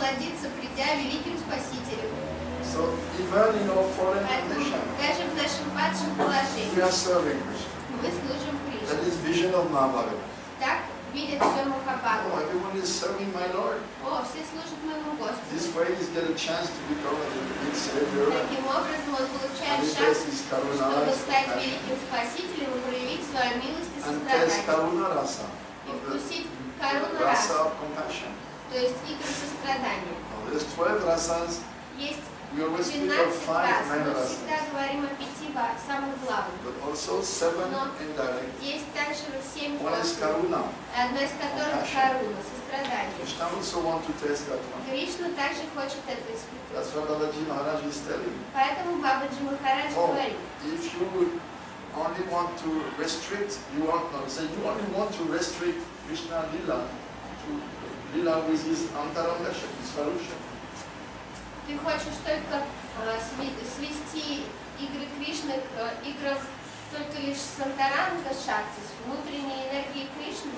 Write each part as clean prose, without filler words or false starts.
насладиться, придя великим Спасителем. So even in our fallen condition, Даже в нашем падшем we положении are serving Krishna. мы служим That Кришне. is vision of Mahabharata. Так видит все Oh, Махабхагавата. everyone is serving my Lord. О, все служат моему Господу. This way he's get a chance to become a big savior. Таким образом он получает And he шанс, says his karuna чтобы is стать compassion. великим Спасителем и проявить свою милость и And taste сострадание. karuna rasa. И вкусить The коруну rasa раса, of compassion. то есть игры сострадания. Now, there's 12 rasas. Есть We always speak 12 of 5 рас, main мы rasas. всегда говорим о 5 самых главных. But also 7 Но indirect. есть также 7 One is косвенных, karuna. одна из которых коруна, сострадание. Krishna also want to taste that one. Кришна также хочет это испытать. That's what Radha-raman Maharaj is telling. Поэтому Бабаджи Махарадж Oh, говорит, if you only want to restrict, you only want to restrict Krishna Lila to Lila with his Antaranga Shakti, Swarusha. ты хочешь только свести игры Кришны к играм только лишь с Антаранга Шакти, с внутренней энергией Кришны.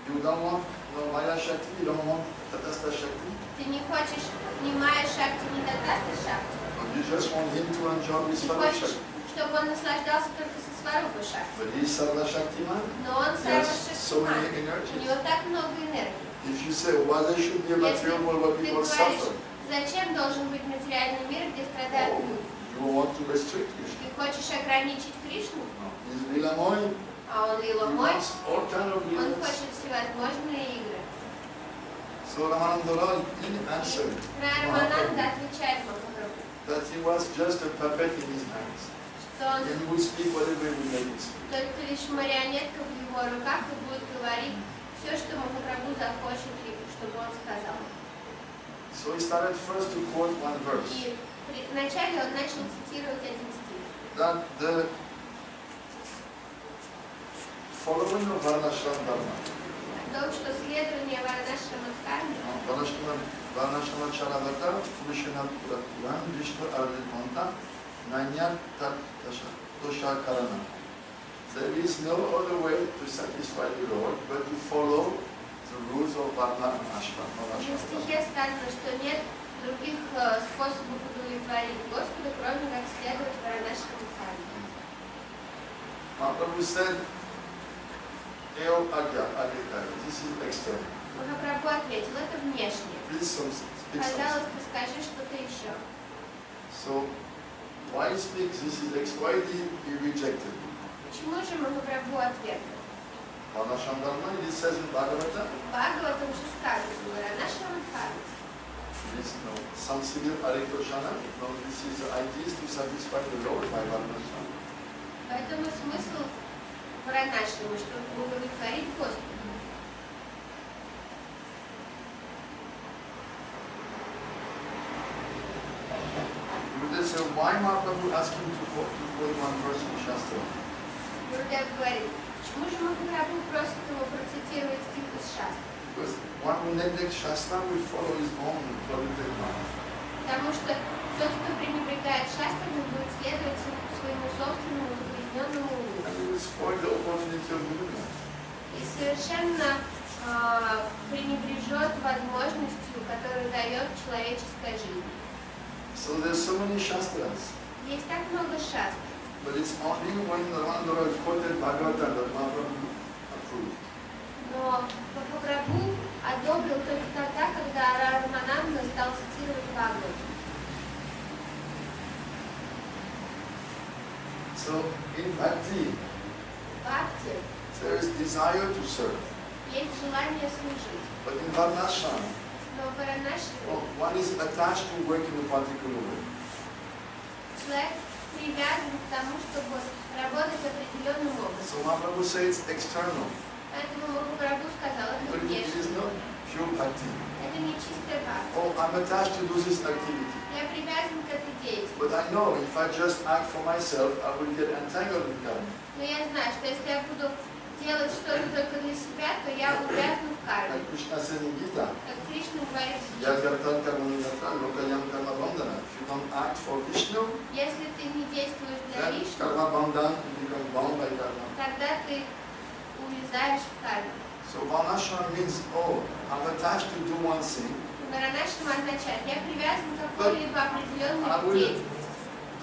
You don't want no Maya Shakti, you don't want Tatastha Shakti. Ты не хочешь ни Майя Шакти, ни Татаста Шакти. You just want him to enjoy his Ты Swarusha. хочешь, чтобы он наслаждался только со Сварупа Шакти. But he is Sarva Shaktiman. Но он He has so Сарва many Шактиман. У energies. него так много энергии. If you say, why there should be a material world where Ты people говоришь, suffer, зачем должен быть материальный мир, где страдают люди? you want to restrict Krishna. Ты хочешь ограничить Кришну, He's Lila Moy. а он Лила He Мой, wants all kind of он Lilas. хочет всевозможные игры. So Ramananda, he answered Радha-raman отвечает Махапрабху, that he was just a puppet in his hands. что он And he would speak whatever he would make him speak. только лишь марионетка в его руках и будет говорить все, что Махапрабху захочет, и чтобы он сказал. So he started first to quote one verse. И вначале он начал цитировать один стих. That the following of Varnashram Dharma, О том, что следование Варнашрама Дхарме, Varnashram Charavata, Purushanat Puran, Vishnu Ardhanta, Nanyat Tat Dosha Karana. There is no other way to satisfy the Lord but to follow the rules of Varna and Ashram. в стихе сказано, что нет других способов удовлетворить Господа, кроме как следовать Варнашрама Дхарме. Mahaprabhu said, Eo Agya, Agya, this is external. Махапрабху ответил, это внешнее. Please speak something. Пожалуйста, скажи что-то еще. So, why he speaks, this is why he rejected. Почему же Махапрабху отвергнул? Varnashram Dharma, it says in Bhagavata, Бхагаватам же сказано, Варнашрама Дхарме. this no, Sanskrit Aritoshana, no, this is the idea is to satisfy the Lord by Varnashram. Поэтому смысл Варнашрама, чтобы удовлетворить Господа. You would say, why Mahaprabhu asked him to quote one verse in Shastra? Гурудев говорит, почему же Махапрабху просит его процитировать стих из Шастры? Because one who neglects Shastra will follow his own polluted mind. Потому что тот, кто пренебрегает Шастрами, будет следовать своему собственному загрязненному уму. And he will spoil the opportunity of movement. И совершенно пренебрежет возможностью, которую дает человеческая жизнь. So there's so many Shastras. Есть так много шастр, But it's only when Ramananda quoted Bhagavata that Mahaprabhu approved. но Махапрабху одобрил только тогда, когда Радha-raman стал цитировать Бхагавату. So in Bhakti, Бхакти there is desire to serve. есть желание служить, But in Varnashram, но в Варнашраме one is attached to work in a particular way. человек привязан к тому, чтобы работать определенным образом. So Mahaprabhu says external. Поэтому Махапрабху сказал, это But it внешне, is not pure Bhakti. это не чистая бхакти. Oh, I'm attached to do this activity. Я привязан к этой деятельности. But I know if I just act for myself, I will get entangled with karma. Но я знаю, что если я буду делать что-то только для себя, то я увязну в карме. Like Krishna says in Gita, Как Кришна говорит, Yadyartan karmaniratan lokayam karma bandhana. If you don't act for Vishnu, если ты не действуешь для then Вишну, karma bandhan, you become bound by karma. тогда ты увязаешь в карме. So Varnashram means, oh, I'm attached to do one thing, Radha-raman означает, я привязан к какой-либо определенной I will деятельности.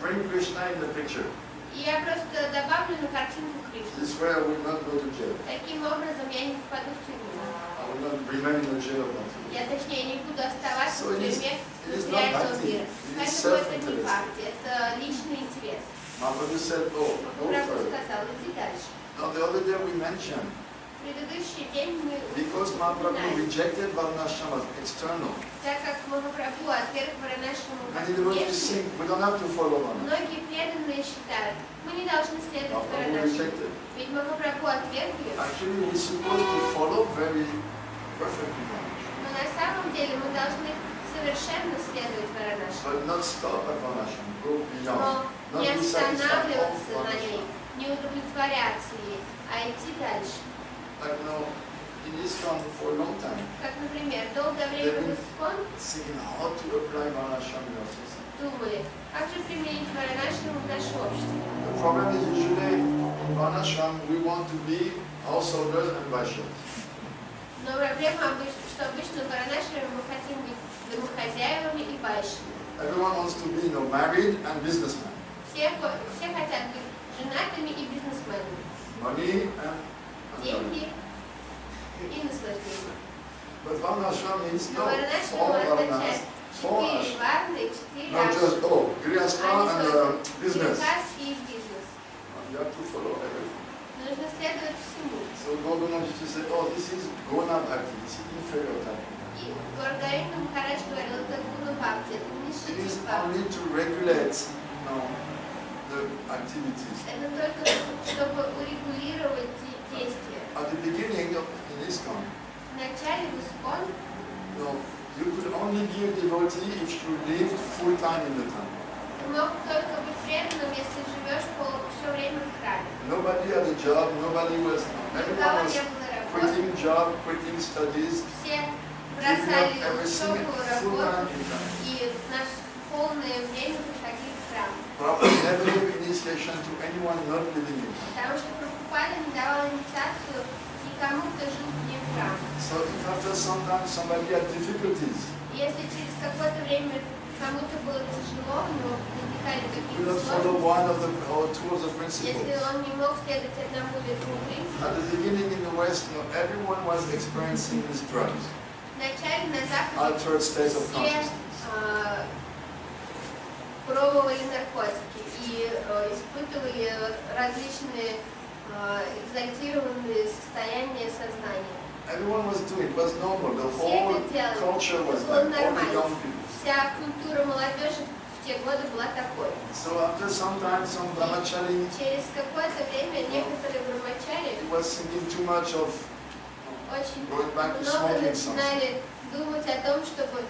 bring Krishna in the picture. И я просто добавлю на картинку Кришну. This way I will not go to jail. Таким образом я не попаду в тюрьму. I will not remain in the jail of Bhakti. Я, точнее, не буду оставаться So в тюрьме it is внутри not этого bhakti, мира. it is Поэтому это не self-interest. бхакти, это личный интерес. Mahaprabhu said, oh, go Прабху further. сказал, иди дальше. Now the other day we mentioned, В предыдущий день мы because Mahaprabhu упоминали, rejected Varnashram as external, так как Махапрабху отверг Варанашраму как many devotees внешний, think we don't have to follow Varnashram. многие преданные считают, мы не должны следовать Mahaprabhu Варанашраму. rejected. Ведь Махапрабху отверг ее. Actually, we're supposed to follow very perfectly Varnashram, Но на самом деле мы должны совершенно следовать Варанашраму. but not stop at Varnashram, go beyond, Но not не be satisfied останавливаться of на ней, Varnashram. не удовлетворяться ей, а идти дальше. Like now, in ISKCON for a long time, Как, например, долгое время в ИСККОН thinking how to apply Varnashram in our society. думали, как же применить Варанашраму в наше общество. The problem is usually in Varnashram we want to be householders and vaishyas. Но проблема, что обычно в Варанашраме мы хотим быть домохозяевами и байшами. Everyone wants to be, married and businessmen. Все хотят быть женатыми и бизнесменами. Money and Деньги и наслаждение. But Varnashram means Но no, Варанашрама four означает Varnas, four 4 ashram. варны и 4 Not just, ашрамы. Grihastha А не and только business. грехастхи и бизнес. You have to follow everything. Нужно следовать всему. So Gopinath used to say, oh, this is Gona Bhakti, this is inferior type. И Радha-raman Махарадж говорил, это гуна бхакти, это It низший is тип бхакти. only to regulate, the activities. Это только чтобы урегулировать действия. At the beginning of in ISKCON, В начале в ИСККОН you could only be a devotee if you lived full time in the temple. ты мог только быть преданным, если живешь все время в храме. Nobody had a job, nobody was, Никого everyone was не было работы, quitting job, quitting studies, все giving up бросали everything учебу, full time работу in time. и наше полное время приходили в храм. Prabhupada never gave initiation to anyone not living in time. Потому что Прабхупада не давал инициацию никому, кто жил вне храма. So if after some time somebody had difficulties, Если через какое-то время кому-то было тяжело, у него возникали could какие-то not follow сложности, one of the or two of the если principles. он не мог следовать одному или двум принципам, At the beginning in the West, everyone was experiencing these drugs, вначале на Западе altered states of все consciousness. пробовали наркотики и испытывали различные экзальтированные состояния сознания. Everyone was doing it, was normal. The Все whole это делали, culture was это было like all the нормально. young people. Вся культура молодежи в те годы была такой. So after some time, some brahmachari, Через какое-то время некоторые брамачари he was thinking too much of очень going back to много smoking something. начинали думать о том, чтобы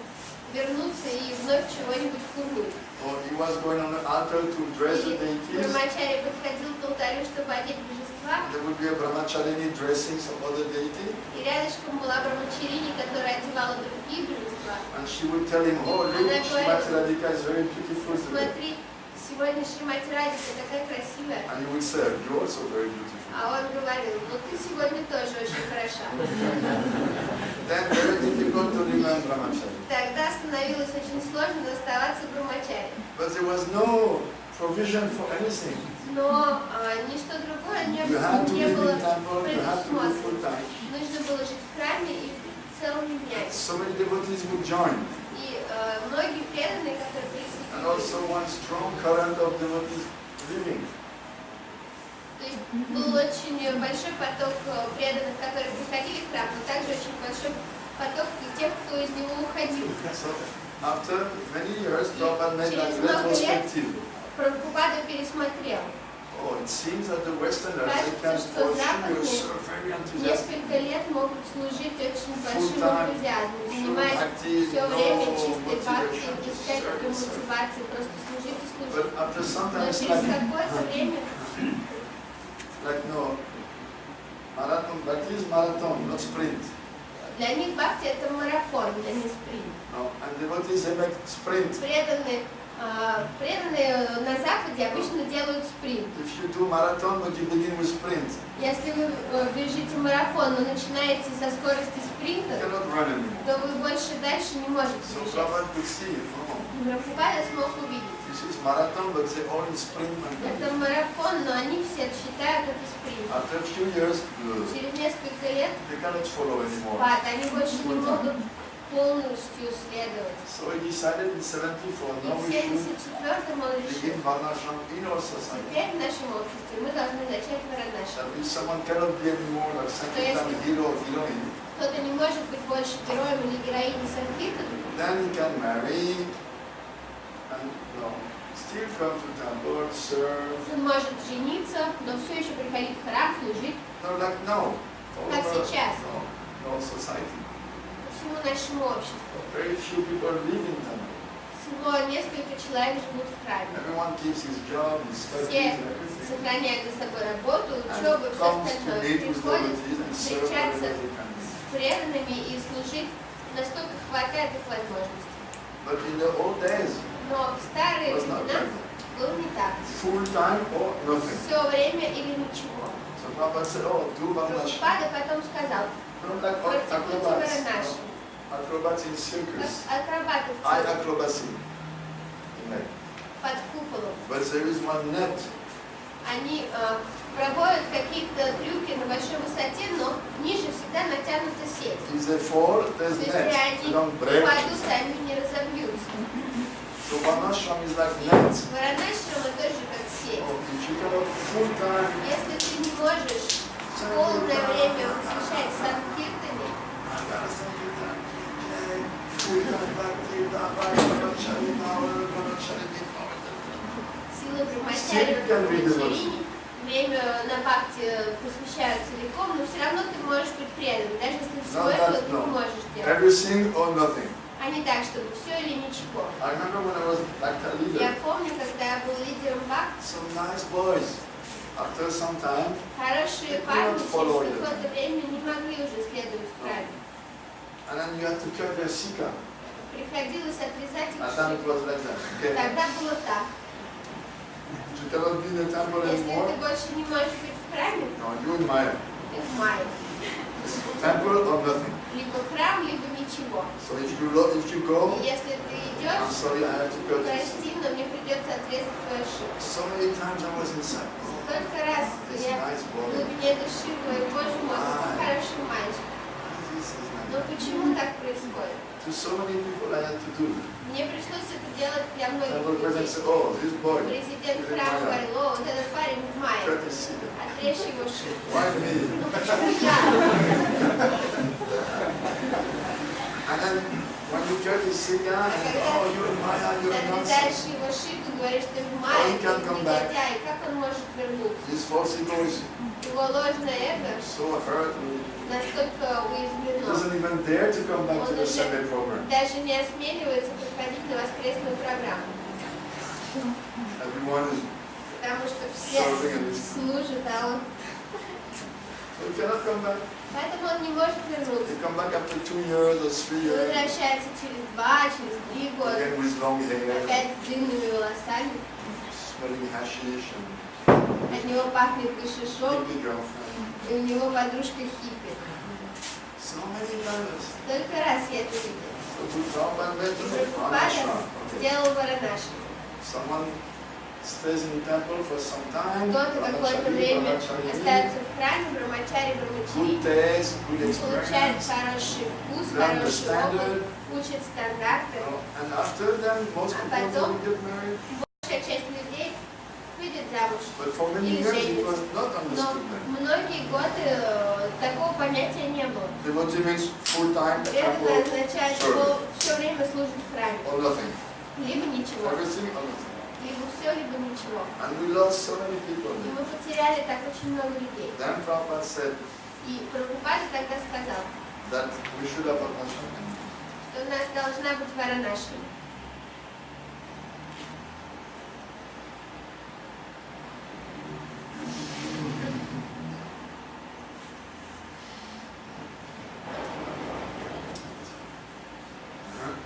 вернуться и вновь чего-нибудь курнуть. Or he was going on the altar to dress the И deities. брамачари подходил к алтарю, чтобы одеть божества, There would be a brahmacharini dressing some other deity, и рядышком была брамачарини, которая одевала другие божества. and she would tell him, oh, look, Shrimati Radhika is very beautiful today. Смотри, сегодня Шримати Радика такая красивая. And he would say, you're also very beautiful. А он говорил, ну ты сегодня тоже очень хороша. Then very difficult to remain brahmachari. Тогда становилось очень сложно оставаться брамачари. But there was no provision for anything. Но ничто другое не You had to live было in temple, you had to live full предусмотрено. time. Нужно было жить в храме и целыми днями. So many devotees would join. И многие преданные, которые And also присоединились, one strong current of devotees living. то есть был очень большой поток преданных, которые приходили в храм, но также очень большой поток и тех, кто из него уходил. So after many years, Prabhupada made Через like много лет retrospective. Прабхупада пересмотрел. Oh, it seems that the Westerners, they can Кажется, что pursue западные so very enthusiastic. несколько лет могут служить очень большим Full-time, энтузиазмом, full занимаясь active, все no время чистой motivation, бхакти, без всякой service. мотивации, просто служить и служить. But after some Но time, it's через like, какое-то время, no, marathon, bhakti is marathon, not sprint. для них бхакти это марафон, а не спринт. No, and devotees, they make sprint. Преданные на Западе обычно делают спринт. If you do marathon, but you begin with sprint, Если вы бежите марафон, но начинаете со скорости you спринта, cannot run anymore. Но вы больше дальше не можете So бежать. Prabhupada could see it. Oh, Прабхупада смог увидеть. this is marathon, but they all in sprint Это mentality. марафон, но они все считают это спринт. After a few years, Через несколько лет they cannot follow anymore. они больше не могут полностью следовать. So he decided in 74, И now в we should 74-м он решил, begin Varnashram in our society. теперь в нашем обществе мы должны начать Варанаши. That if someone cannot be anymore like Sankirtan hero or heroine, Кто-то не может быть больше героем или героиней Санкиртана, then he can marry and still come to temple, serve. он может жениться, но все еще приходить в храм, служить. No, like now. Как сейчас. No society. По всему нашему обществу. Very few people live in temple. Всего несколько человек живут в храме. Everyone keeps his job, his studies, Все and everything. сохраняют за собой работу, And учебу, все comes to остальное. meet with Приходят devotees and serve встречаться wherever they can. с преданными и служить, насколько хватает их возможностей. But in the old days, Но в старые it was not времена like that. было не так. Full time or nothing. Все время или ничего. So Prabhupada said, oh, do Varnashram. Прабхупада потом сказал, No, like практикуйте acrobats. Варанаши, Acrobats in как circus. акробаты в Eye цирке, acrobacy. Like. под куполом. But there is one net. Они проводят какие-то трюки на большой высоте, но ниже всегда натянута сеть. If they fall, То there's есть, net. если They они don't break. упадут, они не разобьются. So Varnashram is like net. Варанашрама тоже как сеть. Oh, if you cannot full time, Если ты не можешь полное время посвящать санкиртане, full time силы Брахмачари, Брахмачарини, время на бхакти посвящают целиком, но все равно ты можешь быть предан, даже если все это ты не можешь делать. everything or nothing. А не так, чтобы все или ничего. I remember when I was like a leader, Я помню, когда я был лидером бхакти, some nice boys, after some time, хорошие парни через какое-то время не могли уже следовать в храме. and then you had to cut their sika. Приходилось отрезать их At that it шею. was like that. Okay. Тогда было так. You cannot be in the temple Если anymore. ты больше не можешь быть в храме, No, you in Maya. ты в мае. Temple or nothing. Либо храм, либо ничего. So if you go, И если ты I'm идешь, sorry, I have to cut this. прости, но мне придется отрезать твою шею. So many times I was inside. Oh, Сколько раз this я nice в boy. глубине души говорю, боже мой, какой хороший мальчик. This is Но nice. почему так происходит? To so many people I had to do. Мне пришлось это делать для многих Temple president людей. said, oh, this boy, Президент he's in храма Maya. говорил, о, вот этот парень в мае, Cut his sika. отрежь его шею. Why me? Ну почему я? And then when you cut his sika, and oh, you're in Maya, Ты you're a отрезаешь nonsense. его шею, ты говоришь, ты в мае, he ты can't come back. негодяй, как он может вернуться? This false ego is Его ложное эго so hurt me. настолько He уязвлено. doesn't even dare to come back to the Sunday program. Даже не осмеливается приходить на воскресную программу, Everyone is потому что все serving and is. служат, а он... So he cannot come back. Поэтому он не может вернуться. He come back after 2 years or 3 Он years. возвращается через 2, через 3 года, Again with long hair, опять с длинными волосами, smelling hashish and от него пахнет гашишом, hippie girlfriend. и у него подружка хиппи. So many times. Столько раз я это видела. So we drop and let И them Прабхупада сделал Варанаши. Someone stays in the temple for some time. Кто-то какое-то время остается в храме, Брахмачари, Good Брахмачари, taste, good получает experience. хороший вкус, Learn the хороший standard. опыт, учит стандарты. And after them, most А people потом will get married. большая часть людей выйдет замуж. But for many Или years, it женится. was not Но understood then. многие годы такого понятия не было. Devotee means full time, Это temple, означает, что все время служит в храме. or nothing. Либо ничего, Everything or nothing. либо все, либо ничего. And we lost so many people. И мы потеряли так очень много людей. Then Prabhupada said И Прабхупада тогда сказал, that we should have a passion. что у нас должна быть Варанаши.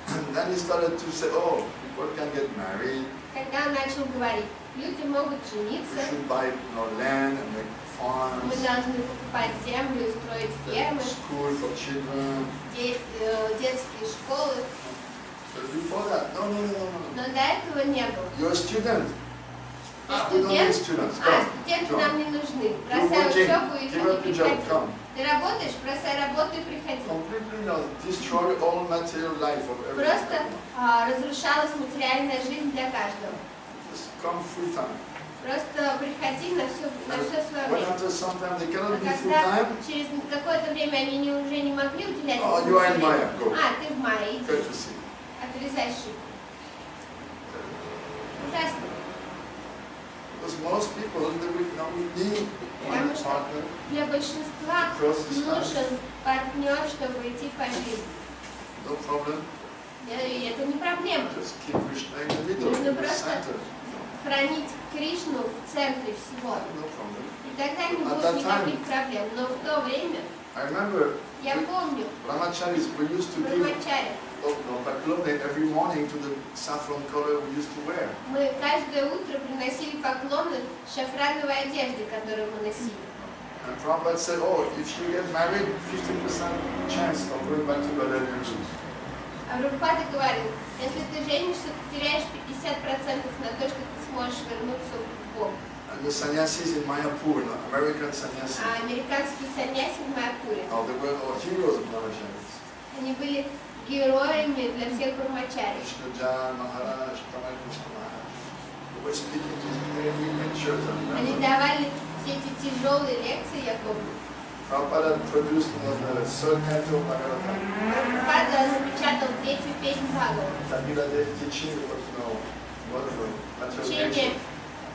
And then he started to say, oh, people can get married, Тогда он начал говорить, люди могут we жениться, should buy land and make мы farms, должны покупать землю и строить фермы, school for children, детские школы. But before that, no. Но до этого не было. You're a student. Ты We don't need студент? students. Студенты нам не нужны. Бросай учебу и Give up your job, приходи. come. Ты работаешь, бросай работу и приходи. Completely destroy all material life of everyone. Просто разрушалась материальная жизнь для каждого. Just come full time. Просто приходи на все свое When время. after some time they cannot be А full когда time, через какое-то время они уже не могли уделять oh, этому you are in времени. Maya, go. Ты в мае, иди, Good to see. отрезай шипы. Ужасно. Because most people, we need Потому one что partner. для большинства нужен партнер, чтобы идти по жизни. No problem. И это не проблема. Just keep Krishna in the middle, in the center. Хранить Кришну в центре всего. No problem. И тогда не будет никаких проблем. Но в то время, I remember я помню, brahmacharis, we used to give брамачари, paklone every morning to the saffron color we used to wear. мы каждое утро приносили поклоны шафрановой одежде, которую мы носили. And Prabhupada said, oh, if you get married, 50% chance of going back to Balaram. А Прабхупада говорил, если ты женишься, ты теряешь 50% на то, что ты сможешь вернуться в Бога. And the sannyasis in Mayapur, American sannyasis, А американские саньяси в Майапуре, they were all heroes of brahmacharis. они были героями для всех брамачари. Shudдhadvaiti Mахарадж, Maharaj. They were speaking in every lecture. Они давали все эти тяжелые лекции, я помню. Prabhupada produced the third canto of Bhagavatam. Прабхупада напечатал третью песню Бхагавата. Teaching Учение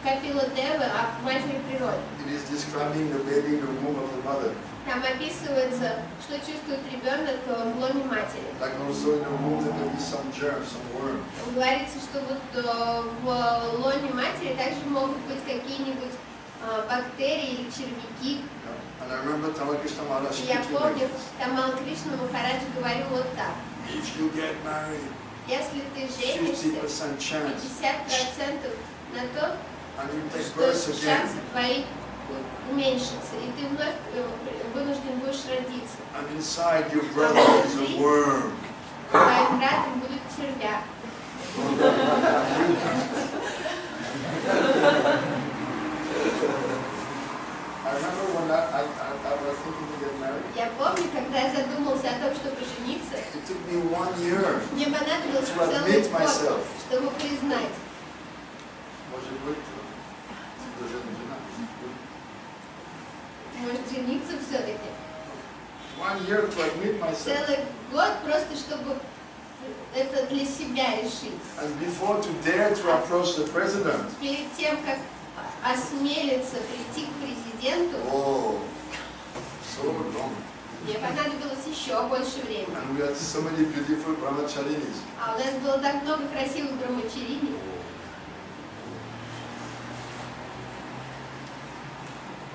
Капила Девы о матери природе. It is describing the baby in the womb of the mother. Там описывается, что чувствует ребенок в лоне матери. Like also in the womb there may be some germs, some worm. Говорится, что вот в лоне матери также могут быть какие-нибудь бактерии или червяки. And I remember Krishna Maharaj Я speaking помню, like this. Тамал Кришна Махарадж говорил вот так. If you get married, Если ты женишься, 50% chance, 50% на то, and you take что birth again, шансы твои уменьшатся, и ты вновь вынужден будешь родиться. and inside your brother is a worm. Твоим братом будет червяк. I remember when I was thinking to get married. Я помню, когда я задумался о том, чтобы жениться, It took me 1 year. мне понадобился To целый admit год, myself. чтобы признать. Может быть, даже не жена. Может, жениться все-таки. 1 year to admit myself. Целый год просто, чтобы это для себя решить. And before to dare to approach the president. Перед тем, как осмелиться прийти к президенту, Oh, so long. мне понадобилось еще больше времени. And we had so many beautiful brahmacharinis. А у нас было так много красивых брамачарини.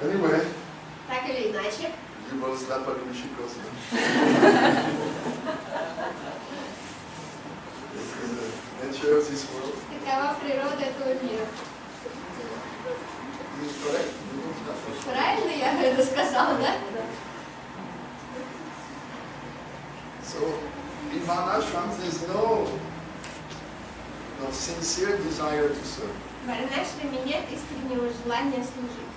Anyway, Так или иначе, you will slap on the shikos. This is the nature of this world. такова природа этого мира. Is it correct? You don't slap. Правильно я это сказала, да? So, in Varnashram, there is no sincere desire to serve. В Варнашраме нет искреннего желания служить.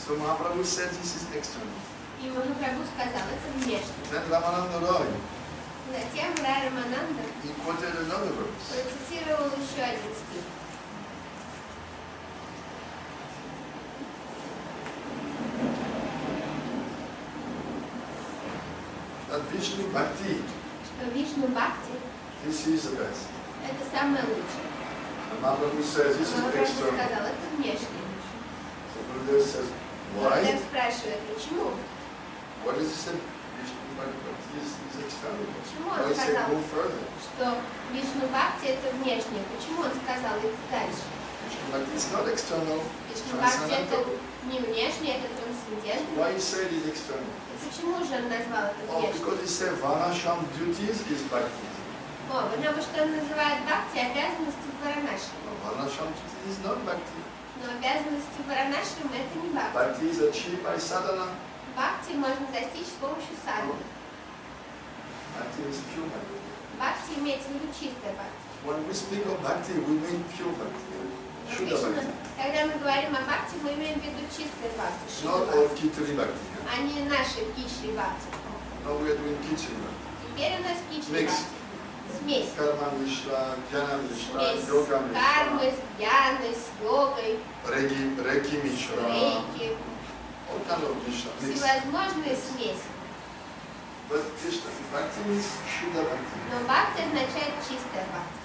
So Mahaprabhu said this is external. И Махапрабху сказал, это внешне. Then Ramananda Roy, Затем Радha-raman he quoted another verse. процитировал еще один стих. That Vishnu Bhakti, Что Вишну Бхакти this is the best. это самое лучшее. And Mahaprabhu says this is Махапрабху external. сказал, это внешне. So Gurudev says, why? Гурудев спрашивает, почему? What does he say? Vishnu Bhakti is external. Почему Why он he said сказал, go further? что Вишну Бхакти это внешнее? Почему он сказал это дальше? Vishnu Bhakti is not external, it's Вишну Бхакти это transcendental. не внешнее, это трансцендентное. Why he said it is external? Почему же он назвал это Oh, внешним? because he said Varnashram duties is Bhakti. Потому что он называет Бхакти обязанности Варанаши. Varnashram duties is not Bhakti. Но обязанности варанашрамы это не бхакти. Bhakti is achieved by sadhana. Бхакти можно достичь с помощью садханы. Bhakti is pure bhakti. Бхакти имеется в виду чистая бхакти. When we speak of bhakti, we mean pure bhakti. Shuddha bhakti. Когда мы говорим о бхакти, мы имеем в виду чистое бхакти. Not all kituri bhakti. А не наши кичри бхакти. Now we are doing kituri bhakti. Теперь у нас кичри Mixed. бхакти. Смесь. Karma mishra, jnana mishra, Смесь yoga кармы, mishra, с dhyaной, с йогой, reiki mishra, рейки. all kind of mishra. Mixed. Всевозможные смеси. But Krishna, bhakti means Shuddha bhakti. Но бхакти означает чистая бхакти.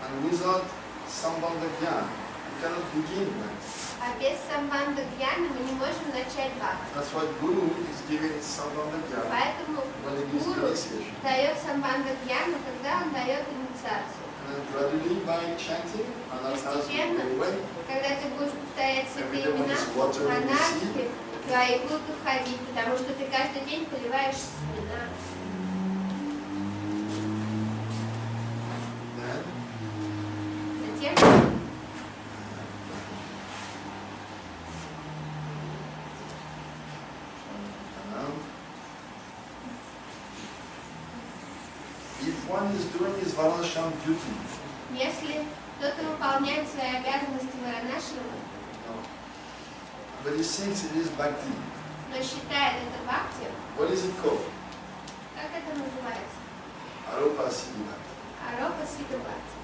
And without sambandha jnana, you cannot begin bhakti. А без самбандха гьяна мы не можем начать бхакти. That's why Guru is giving sambandha jnana Поэтому when he gives гуру initiation. дает самбандха гьяну, когда он дает инициацию. And then gradually by chanting, ananas will go away. Когда ты будешь повторять святые имена, анархи, твои будут уходить, потому что ты каждый день поливаешь семена. Then Затем if one is doing his Varnashram duty, если кто-то выполняет свои обязанности варанашрамы, but he thinks it is bhakti, но считает это бхакти, what is it called? как это называется? Aropa Siddhi bhakti. Аропа сита бхакти.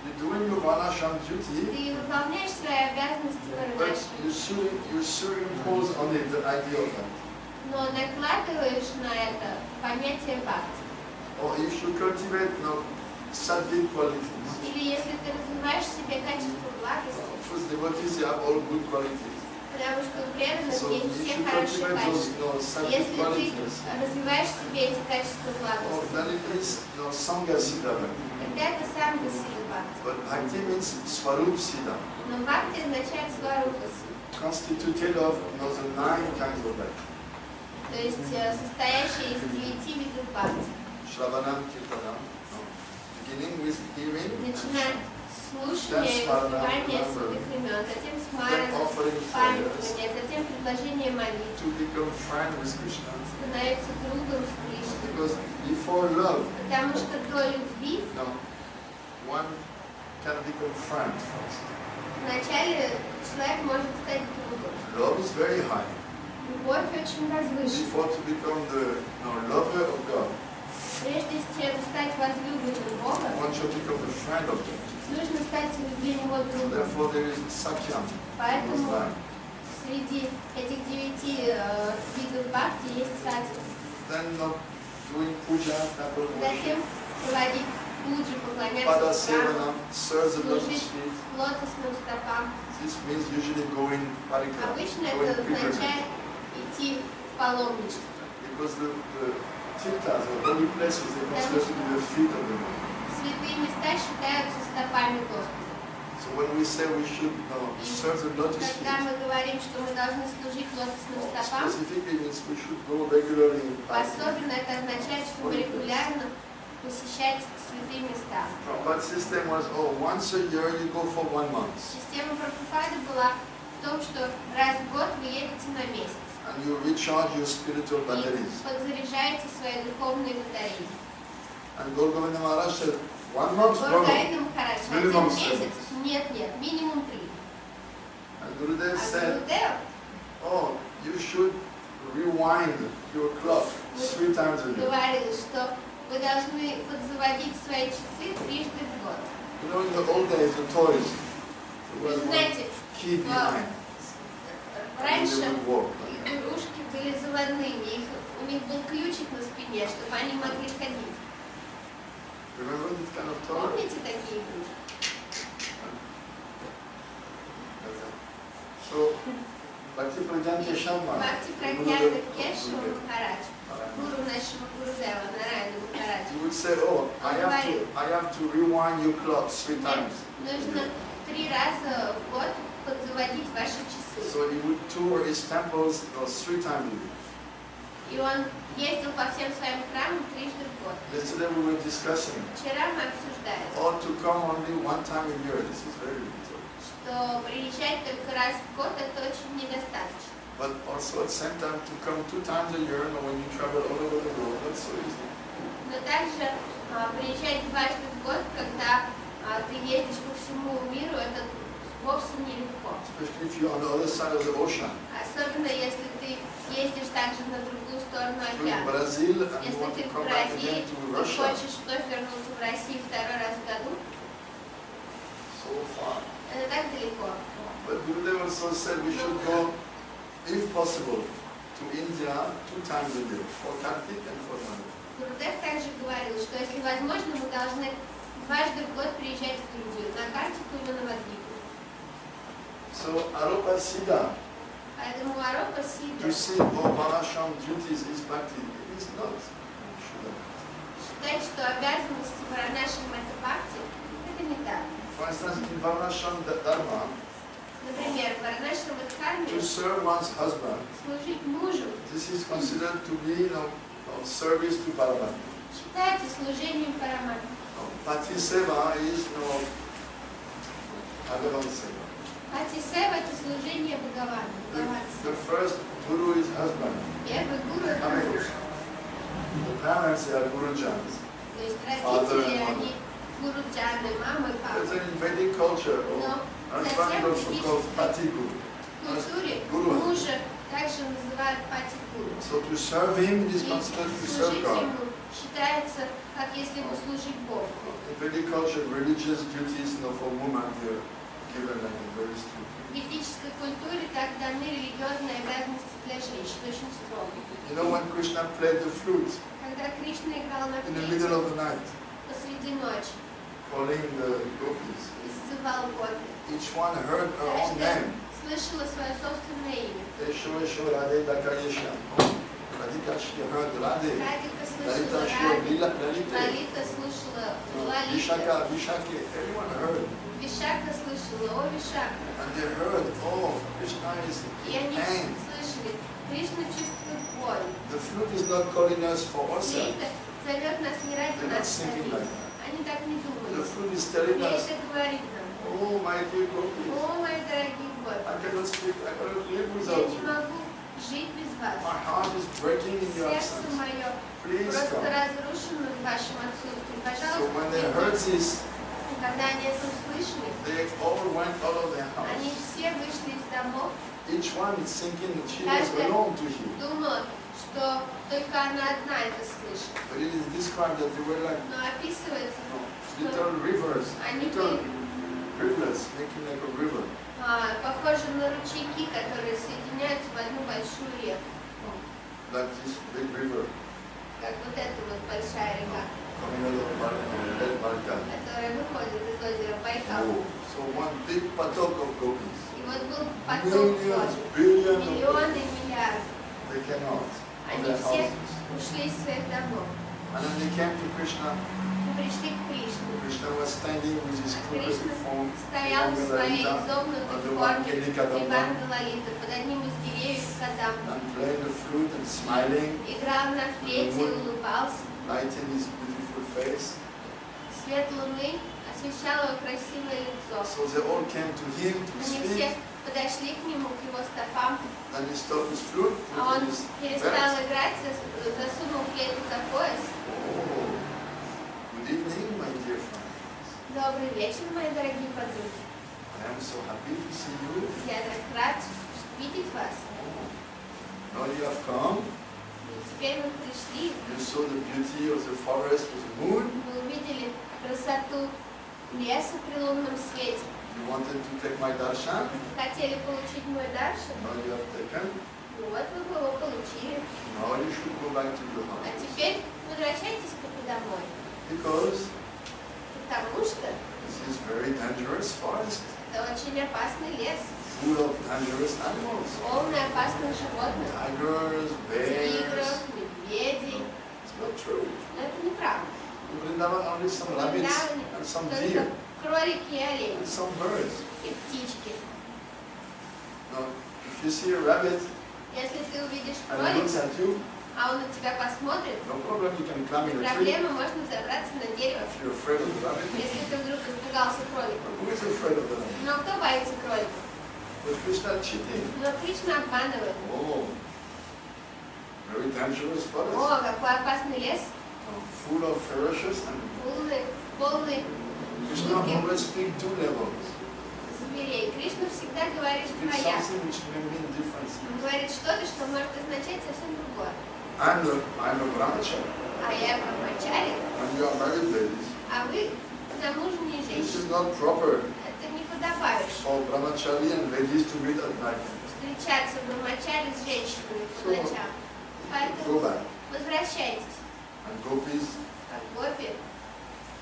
You're doing your Varnashram duty, Ты выполняешь свои обязанности but варанашрамы, you superimpose on it the idea of bhakti. но накладываешь на это понятие бхакти. Or if you cultivate sattvic qualities, Или если ты развиваешь в себе качество благости, first devotees have all good qualities. потому что у преданных So есть if все you хорошие cultivate качества. those sattvic Если ты qualities, развиваешь в себе эти качества благости, then it is Sangha Siddha bhakti. тогда это сам сила бхакти. But bhakti means Swarup Siddha, Но бхакти означает сварупа сила, constituted of the 9 kinds of bhakti. то есть состоящая из 9 видов бхакти. Shravanam, Kirtanam, beginning with hearing, Начинает слушание и воспевание святых имен, затем смарана, памятование, затем предложение молитв, to become friend with Krishna. становится другом с Кришной. Because before love, Потому что до любви one can become friend first. вначале человек может стать другом. Love is very high. Любовь очень возвышена. Before to become the lover of God, Прежде чем стать возлюбленным Бога, one should become the friend of God. нужно стать для Него So другом. therefore there is Sakyam. Поэтому среди этих 9 видов бхакти есть садхи. Then doing puja, temple Затем worship, проводить пуджи, поклоняться pada храмам, sevanam, serve the lotus служить feet. лотосным стопам. This means usually going parikrama, Обычно going это pilgrimage. означает идти в паломничество. Because the tirthas, the holy places, they consider to be the feet of the Lord. Святые места считаются стопами Господа. So when we say we should serve the lotus Когда feet, мы говорим, что мы должны служить лотосным стопам, specifically means we should go regularly in parikrama. особенно это означает, что мы регулярно посещать святые места. Prabhupada's system was, once a year you go for 1 month. Система Прабхупады была в том, что раз в год вы едете на месяц And you recharge your spiritual и batteries. подзаряжаете свои духовные батареи. And Gauragovinda Maharaj said, 1 month, no, no. Гургарида Махарадж, Minimum один месяц? Нет, минимум 3. And Gurudev А said, Гурудев you should rewind your clock 3 times a year. говорил, что вы должны подзаводить свои часы трижды в год. You know, in the old days, the toys, there Вы was one знаете, key behind. раньше They would walk. игрушки были заводными, у них был ключик на спине, чтобы они могли ходить. Remember this kind of toy? Помните такие игрушки? So, Bhakti Pradhyanta Sharma, Бхакти Прадьянта Кешава Махарадж, гуру нашего Гурудева, Нарайана Махарадж, you would say, I have to rewind your clock 3 times. нужно 3 раза в год подзаводить ваши часы. So he would tour his temples 3 times a year. И он ездил по всем своим храмам 3 в год. Yesterday we were discussing, Вчера мы обсуждали, to come only one time a year, this is very little. что приезжать только раз в год это очень недостаточно. But also at the same time to come 2 times a year, and when you travel all over the world, that's so easy. Но также приезжать дважды в год, когда ты ездишь по всему миру, это вовсе нелегко. Especially if you're on the other side of the ocean. Особенно если ты ездишь также на другую сторону In океана. Brazil, and you Если want ты to в come back Бразилии, again to ты Russia. хочешь вновь вернуться в Россию 2 раз в году, So far. это так далеко. But Gurudev also said we should go, if possible, to India 2 times a year, for Kartik and for Navratri. Гурудев также говорил, что если возможно, мы должны дважды в год приезжать в Индию, на Картику и на Навадвипу. So Aropa Siddha, Поэтому Аропа Сидха to see all Varnashram duties is bhakti, it is not. считает, что обязанности Варанашрам это бхакти, это не так. For instance, in Varnashram Dharma, Например, в Варанашрам Дхарме to serve one's husband, служить мужу this is considered to be service to Bhagavan. считается служением Параматмы. Pati Seva is Bhagavan Seva. Пати Сева это служение Бхагавану. The first Guru is husband. Первый гуру это муж. The parents are Gurujans. То есть родители, они гуруджаны, мама и But папа. in Vedic culture, Но husband is also called Pati Guru. в культуре Guru. мужа также называют Пати Гуру. So to serve him, it is И considered to serve служить God. ему считается, как если бы служить Богу. In Vedic culture, religious duties for women are given like very strict. В ведической культуре так даны религиозные обязанности для женщин, очень строго. You know when Krishna played the flute Когда Кришна играл на in the middle флейте of the night, посреди ночи calling the gopis, и сзывал гопи, each one heard her own name. слышала свое собственное имя. Esho Esho Radhe Dakayesha. Radhika, she heard Radhe. Радика Lalita, слышала she heard Ради, Lalita. Лалита слышала Лалита, Vishaka, Vishake, everyone heard. Вишака слышала О Вишака. And they heard, oh, Krishna is И они in pain. слышали, Кришна чувствует боль. The flute is not calling us for ourselves. Флейта зовет нас не ради They're not нас thinking самих. like that. Они так не The думают. flute is telling us, Флейта говорит нам, oh, my dear gopis, о, мои дорогие гопи, I cannot speak, I cannot live я without не you. могу жить без вас. My heart is breaking in your Сердце absence. мое Please просто come. разрушено в вашем отсутствии. So Пожалуйста, when they heard придите. this, Когда они это услышали, they all went out of their они house. все вышли из домов, Each one is thinking that she was alone to hear. думала, что только она одна это слышит. But it is described that they were like Но описывается, little rivers, они little были rivulets making like a river. похожи на ручейки, которые соединяются в одну большую реку. Like this big river Как вот эта вот большая река, coming out of Lake Balkan. которая выходит из озера Байкал. So one big patok of gopis. И вот был поток Millions, тоже. billions of Миллионы, gopis. миллиарды. They came out of Они their все houses. ушли из своих домов. And then they came to Krishna. И пришли к Кришне. Krishna was standing with his crooked Кришна form, стоял в своей изогнутой under one форме Kelikadamba, Ивана Лалита под одним из деревьев Кадамба. and playing the flute and smiling, Играл на флейте и улыбался. lighting his beautiful face. Свет луны освещал его красивое лицо. So they all came to him, to his Они feet, все подошли к нему, к его стопам, and he stopped his flute, а put он his перестал belt. играть, засунул флейту за пояс. Oh, good evening, my dear friend. Добрый вечер, мои дорогие подруги. I am so happy to see you. Я так рад видеть вас. Now you have come. И теперь вы пришли, You saw the beauty of the forest with the moon. вы увидели красоту леса при лунном свете. You wanted to take my darshan. Хотели получить мой даршан? Now you have taken. Ну вот вы его получили. Now you should go back to your А house. теперь возвращайтесь-ка домой. Because Потому что this is very dangerous forest, это очень опасный лес, full of dangerous animals. полный опасных животных. Tigers, bears. Тигров, медведей. It's not true. Но это неправда. In Vrindavan only some rabbits and some deer Только кролики и олени, and some birds. и птички. Now, if you see a rabbit Если ты увидишь and it looks кролика, at you, а он на тебя посмотрит, No problem, you can climb in a tree. проблема, можно забраться на дерево. If you're afraid of the rabbit. Если ты вдруг испугался кролика. Who is afraid of the rabbit? Но кто боится кролика? But Krishna cheating. Но Кришна обманывает. Oh, very dangerous forest. О, какой опасный лес. Full of ferocious animals. Полный Krishna always speak two levels. зверей. Кришна всегда говорит Speak двояко. something which may mean different. Он говорит что-то, что может означать совсем другое. I'm a brahmachari. А я брамачари, And you are married ladies. а вы замужние This женщины. is not proper Это не подобает. for brahmachari and ladies to meet at night. Встречаться брамачари с женщинами по ночам. Go Поэтому back. возвращайтесь. And gopis Как гопи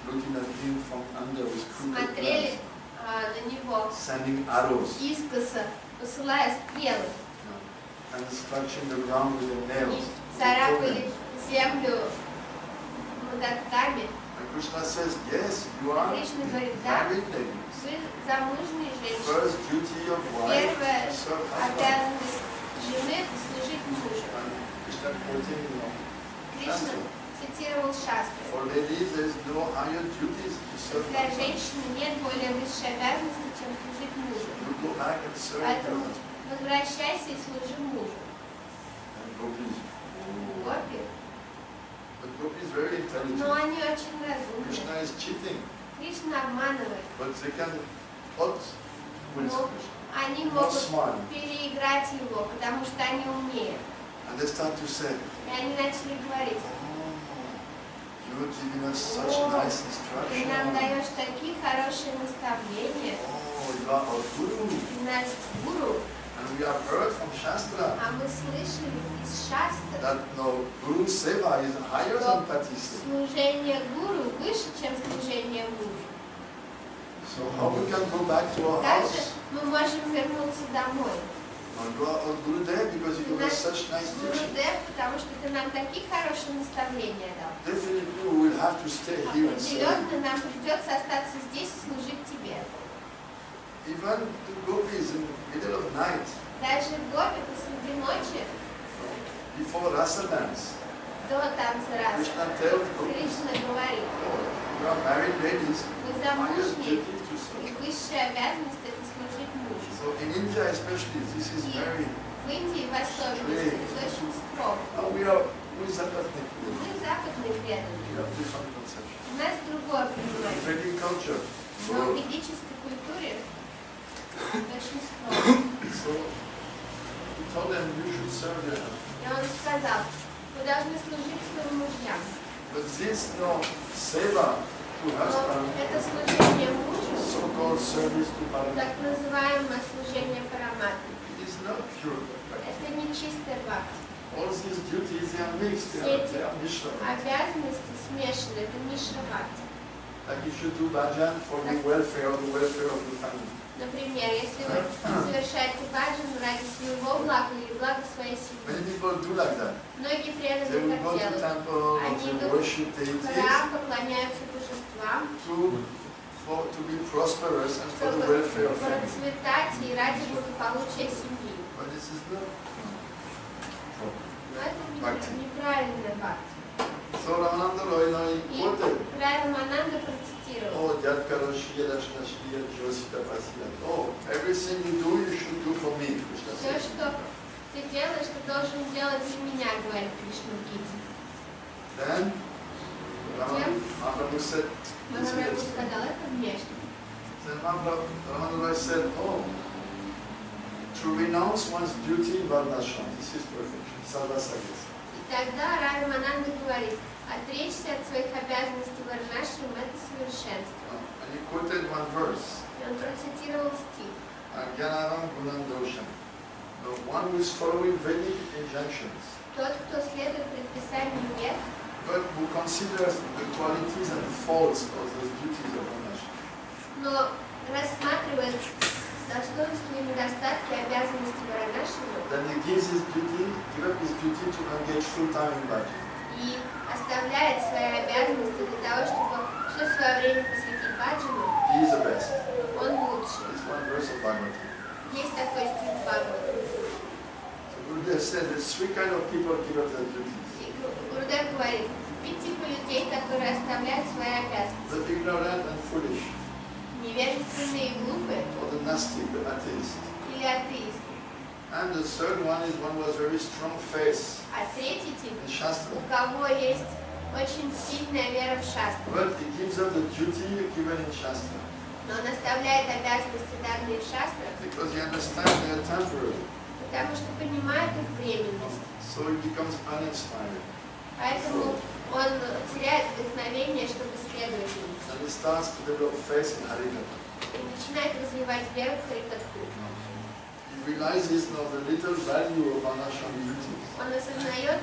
looking at him from under his crooked смотрели glance, на него sending arrows искоса, посылая стрелы. and scratching the ground with their И nails. царапали землю ноготками. And Krishna says, yes, you are Кришна говорит, да, married ladies. вы замужние женщины. First duty of wife Первая is serve husband. обязанность жены – это служить мужу. And Krishna quoting, Кришна цитировал шастры. for ladies there is no higher duties to serve Для husband. женщины нет более высшей обязанности, чем служить мужу. You go back and serve your Поэтому husband. возвращайся и служи мужу. And gopis. Гопи. But Gopi is very Но intelligent. они очень разумны. Krishna is cheating. Кришна обманывает. But they can outwit Но Krishna. они Not могут smart. переиграть его, потому что они умнее. And they start to say, И они начали говорить, oh, you're giving us such О, nice ты нам instruction. даешь такие хорошие наставления, Oh, you are our guru. ты наш гуру. And we have heard from Shastra А мы слышали из шастр, that no Guru Seva is higher than Pati Seva. служение гуру выше, чем служение мужу. So how we can go back to our Также house? мы можем вернуться домой. And you are our Guru there because you Ты give us наш such nice teaching. гурудев, потому что ты нам такие хорошие наставления дал. Definitely we will have to stay here and serve. Определенно нам придется остаться здесь и служить тебе. Even the gopis in the middle of night, Даже гопи посреди ночи, before rasa dance, до танца раз, Krishna tells gopis, Кришна говорит, you are married ladies, вы highest замужние, duty to и serve. высшая обязанность это служить мужу. So in India especially, this is И very, в Индии в особенности это очень строго. we Zapatnik. Мы западные преданные. We have different conception. У нас другое In понимание. Vedic culture, Но в ведической культуре очень строго. so he told them you should serve your husband. И он сказал, вы должны служить своим мужьям. But this no seva to Но husband, это служение мужу, so-called service to Paramatma, так называемое служение Параматмы, it is not pure. это не чистая бхакти. All these duties they are mixed, they are mishra. Обязанности смешаны, это мишра бхакти. Like if you do bhajan for the welfare of the family. Например, если вы совершаете баджан ради своего блага или блага своей семьи. Many people do like that. Многие They преданные will так go to делают. temple, Они they идут worship в deities храм, поклоняются божествам, to be prosperous and for the чтобы welfare of family. процветать и ради благополучия семьи. But this is not. Но это Бхакти. неправильная бхакти. So Ramananda Roy И quoted, Радha-raman процитировал. oh, Jat Karoshya Dashnashya Josita Pasya. Oh, everything you do, you should do for me, Krishna Все, said. что ты делаешь, ты должен делать для меня, говорит Кришна в Гите. Then, Mahaprabhu said, Махарадж сказал, это внешне. then Ramananda Roy said, oh, to renounce one's duty in Varnashram, this is perfection, Sarvasagis. И тогда Радha-raman говорит, отречься от своих обязанностей варнашрам – это совершенство. And he quoted one verse, И он процитировал стих. Jnanaram Gunandosham. The one who is following Vedic injunctions, Тот, кто следует предписанию вет, but who considers the qualities and faults of those duties of Varnashram. но рассматривает достоинства и недостатки обязанностей варнашрама Then he gives his duty, give up his duty to engage full time in bhajan. и оставляет свои обязанности для того, чтобы все свое время посвятить баджану, He is the best. он лучший. It's one verse of Bhagavatam. Есть такой стих в Бхагаватам. So Gurudev said there's three kind of people give up their duties. И Гурудев говорит, 5 типов людей, которые оставляют свои обязанности. The ignorant and foolish, Невежественные и глупые or the Nastic, the atheist. или атеисты. And the third one is one who has very strong faith А третий тип, in Shastra. у кого есть очень сильная вера в шастру. But he gives up the duty given in Shastra. Но он оставляет обязанности, данные в шастрах, Because he understands they are temporary. потому что понимает их временность. So he becomes uninspired. Поэтому он теряет вдохновение, чтобы следовать им. And he starts to develop faith in Harikatha. И начинает развивать веру в Харикатху. He realizes now the little value of Varnashram duties. Он осознает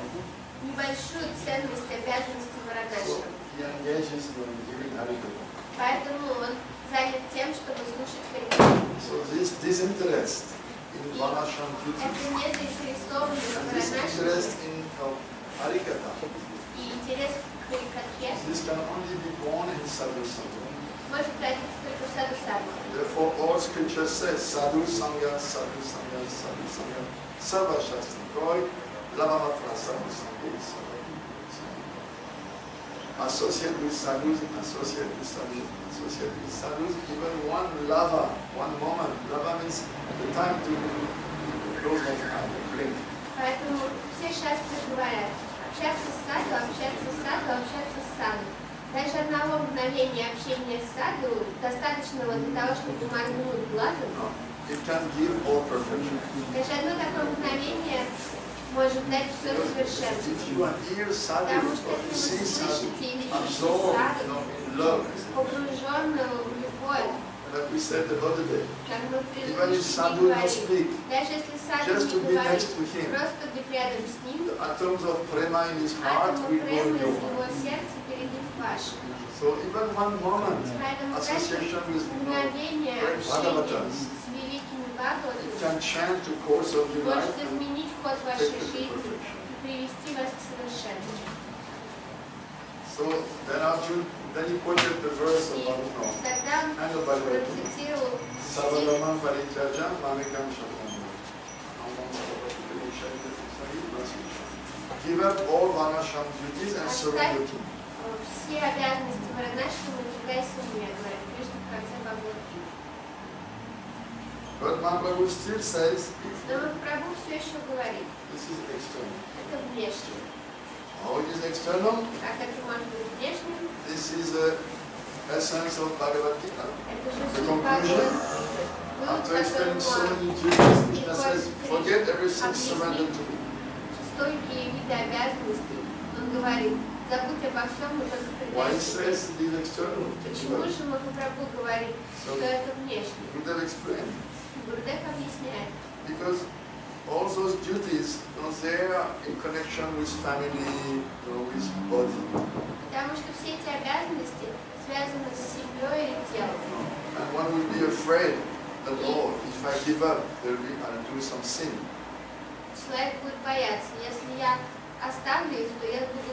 небольшую ценность обязанностей So Варанашрама. he engages in giving Harikatha. Поэтому он занят тем, чтобы слушать Харикатху. So this disinterest in Varnashram Это duties незаинтересованность and в this Варанашраме interest in Harikatha, и интерес к Харикатхе this can only be born in Sadhu Sangha. может родиться только в саду саду. Therefore, all scripture says Sadhu Sangha, Sadhu Sangha, Sadhu Sangha, Sarva Shastra, Koi, Lavamatra, Sadhu Sangha, associate with sadhus, associate with sadhus, associate with sadhus, even one lava, one moment. Lava means the time to close one's eye, blink. Поэтому все шастры говорят, общаться с саду, общаться с саду, общаться с саду. Даже одного мгновения общения с саду достаточного для того, чтобы моргнуть глазом. No, it can give all perfection. Даже одно такое мгновение может дать все совершенство. If you are here sadhu, Потому что or you если see вы sadhu, слышите или видите absorbed саду, in love, погруженного в любовь, like we said the other day, как мы even if предыдущие sadhu not говорили, speak, даже если саду just to не be говорит, next to him, просто быть рядом с ним, the atoms of prema in his heart атомы will go према in из your его heart. сердца перейдет в ваше. So even one moment, Поэтому association with мгновение great общения Bhagavatas, с великими it Бхагаватами can change the course of your life может and изменить ход take вашей you to жизни perfection. и привести вас к совершенству. So then Arjuna, then he quoted the verse И about no, тогда он and the Bible. процитировал стих, Sarvadhamam parityaja mamekam sharanam. Give up all Varnashram duties and surrender to me. все обязанности Варанашрама и предайся мне, говорит Кришна в конце Бхагават-гиты. But Mahaprabhu still says, Но Махапрабху все еще говорит, this is external. это внешнее. How it is external? Как это может быть внешним? This is the essence of Bhagavad Gita. Это же The суть conclusion, Бхагават-гиты. after explaining so Которому many duties, Krishna says, forget everything, surrender to me. стойкие виды обязанностей, он говорит, забудь обо всем и только Why he предайся. says it is external? Почему же Махапрабху говорит, что это внешне? Buddha explained. Гурдев объясняет, Because all those duties, they are in connection with family, with body. потому что все эти обязанности связаны с семьей или телом. And one will be afraid that, oh, if I give up, I'll do some sin. Человек будет бояться, если я оставлю их, то я буду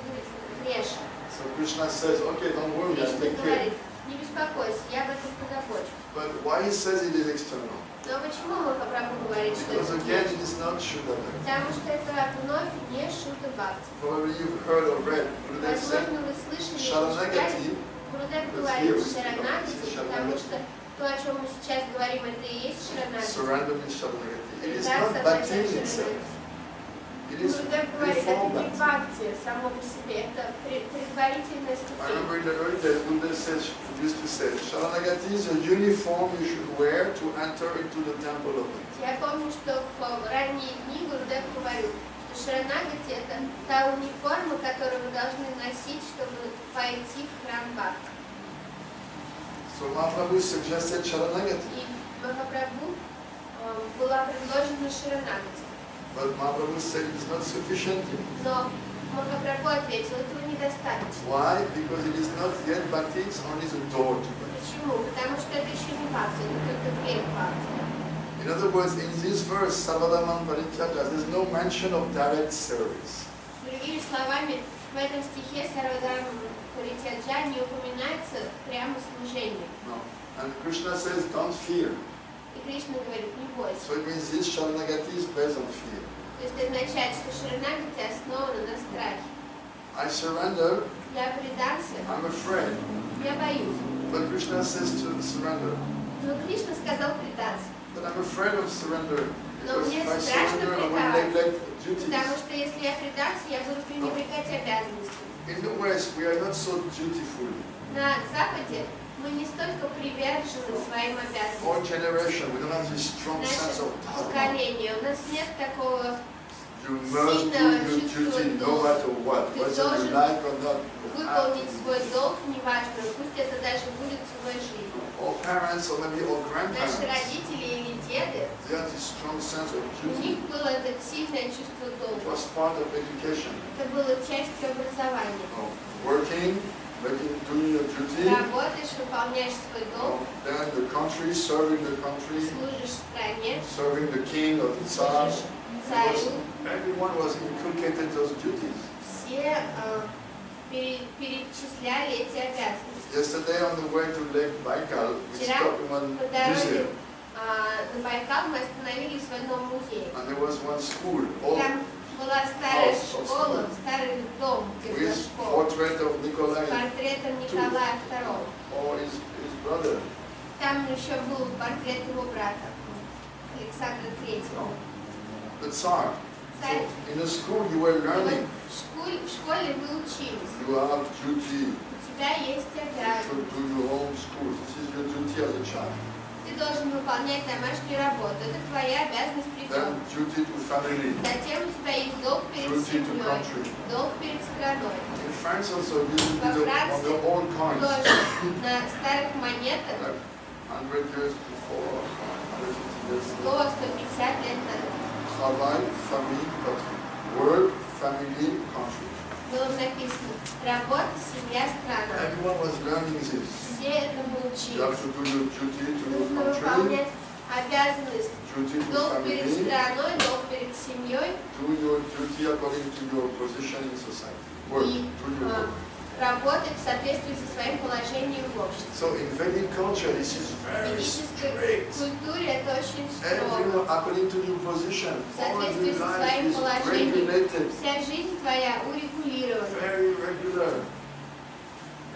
грешен. So Krishna says, okay, don't worry, I'll Кришна take care. говорит, не беспокойся, я об этом позабочусь. But why he says it is external? Но почему Махапрабху говорит, что Because это again, внешне? it is not Shuddhadvaitin. Потому что это вновь не Шудда Бхакти. Probably you've heard or read. Gurudev said, Возможно, вы слышали и Sharanagati, читали. Гурудев говорит Шаранагати, потому что то, о чем мы сейчас говорим, это и есть Шаранагати. surrender means Sharanagati. It is Предаться not означает bhakti in Шаранагати. itself. It is Гурудев говорит, это before не bhakti. бхакти само по себе, это предварительная I ступень. remember in the early days, Gurudev used to say, Sharanagati is a uniform you should wear to enter into the temple of it. Я помню, что в ранние дни Гурудев говорил, что Шаранагати это та униформа, которую вы должны носить, чтобы пойти в храм Бхакти. So Mahaprabhu suggested Sharanagati. И Махапрабху была предложена Шаранагати. But Mahaprabhu said it is not sufficient. Но Махапрабху ответил, этого недостаточно. Why? Because it is not yet bhakti, it's only the door to bhakti. Почему? Потому что это еще не бхакти, это только дверь к бхакти. In other words, in this verse, Sarvadhamam parityaja, there is no mention of direct service. Другими словами, в этом стихе Сарвадхарма Паритяджа не упоминается прямо служение. No. And Krishna says, don't fear. И Кришна говорит, не бойся. So it means this Sharanagati is based on fear. То есть означает, что шаранагати основана на страхе. I surrender, Я предался, I'm afraid. я боюсь. But Krishna says to surrender. Но Кришна сказал предаться. But I'm afraid of surrender. Но Because мне if I страшно surrender, I will предаваться. neglect duties. Потому что если я предаться, я буду пренебрегать обязанностями. In the West, we are not so dutiful. На Западе мы не столько привержены своим Our обязанностям. generation, we don't have this strong sense Наше of dharma. поколение, у нас нет такого You must do your duty no matter what, whether you like or not. You have выполнить to. свой долг, неважно, пусть это даже будет свой жизнь. Our parents or maybe our Наши grandparents, родители или деды, they have this strong sense of у duty. них было это сильное чувство It долга. was part of education. Это было частью образования. Working, doing your duty. Работаешь, выполняешь свой долг, Then the country, serving the country, служишь стране, serving the king or the tsar. служишь царю. Everyone was inculcated those duties. Все перечисляли эти обязанности. Yesterday on the way to Lake Baikal, we Вчера stopped in one по дороге museum, на Байкал мы остановились в одном музее. and there was one school, old, Там была старая школа, старый дом, где была with школа, portrait of с Nikolai портретом Николая II. or his brother. Там еще был портрет его брата, Александра III. The Tsar. Царь. So in the school you were И вот learning. в школе вы учились. You have duty. У тебя есть You обязанность. should do your home school. This is your duty as a child. Ты должен выполнять домашнюю работу. Это твоя обязанность Then ребенка. duty to family. Затем у тебя есть долг перед Duty to семьей, country. долг перед страной. In France also you do Во on Франции the old coins. тоже на старых монетах Like 100 years before, 150 years before. 100-150 лет назад Travail, famille, patrie. Work, family, country. было написано «Работа, семья, страна». Everyone was learning this. Все этому You учились. have to do your duty to your Нужно country, выполнять обязанность. duty to Долг перед family, страной, долг перед семьей do your duty according to your position in society. Work, и do your work. работать в соответствии со своим положением в обществе. So in Vedic culture, this is В very ведической strict. культуре это очень Everyone строго. according to your position. В All соответствии your со life своим is положением. regulated, Вся жизнь твоя урегулирована. very regular.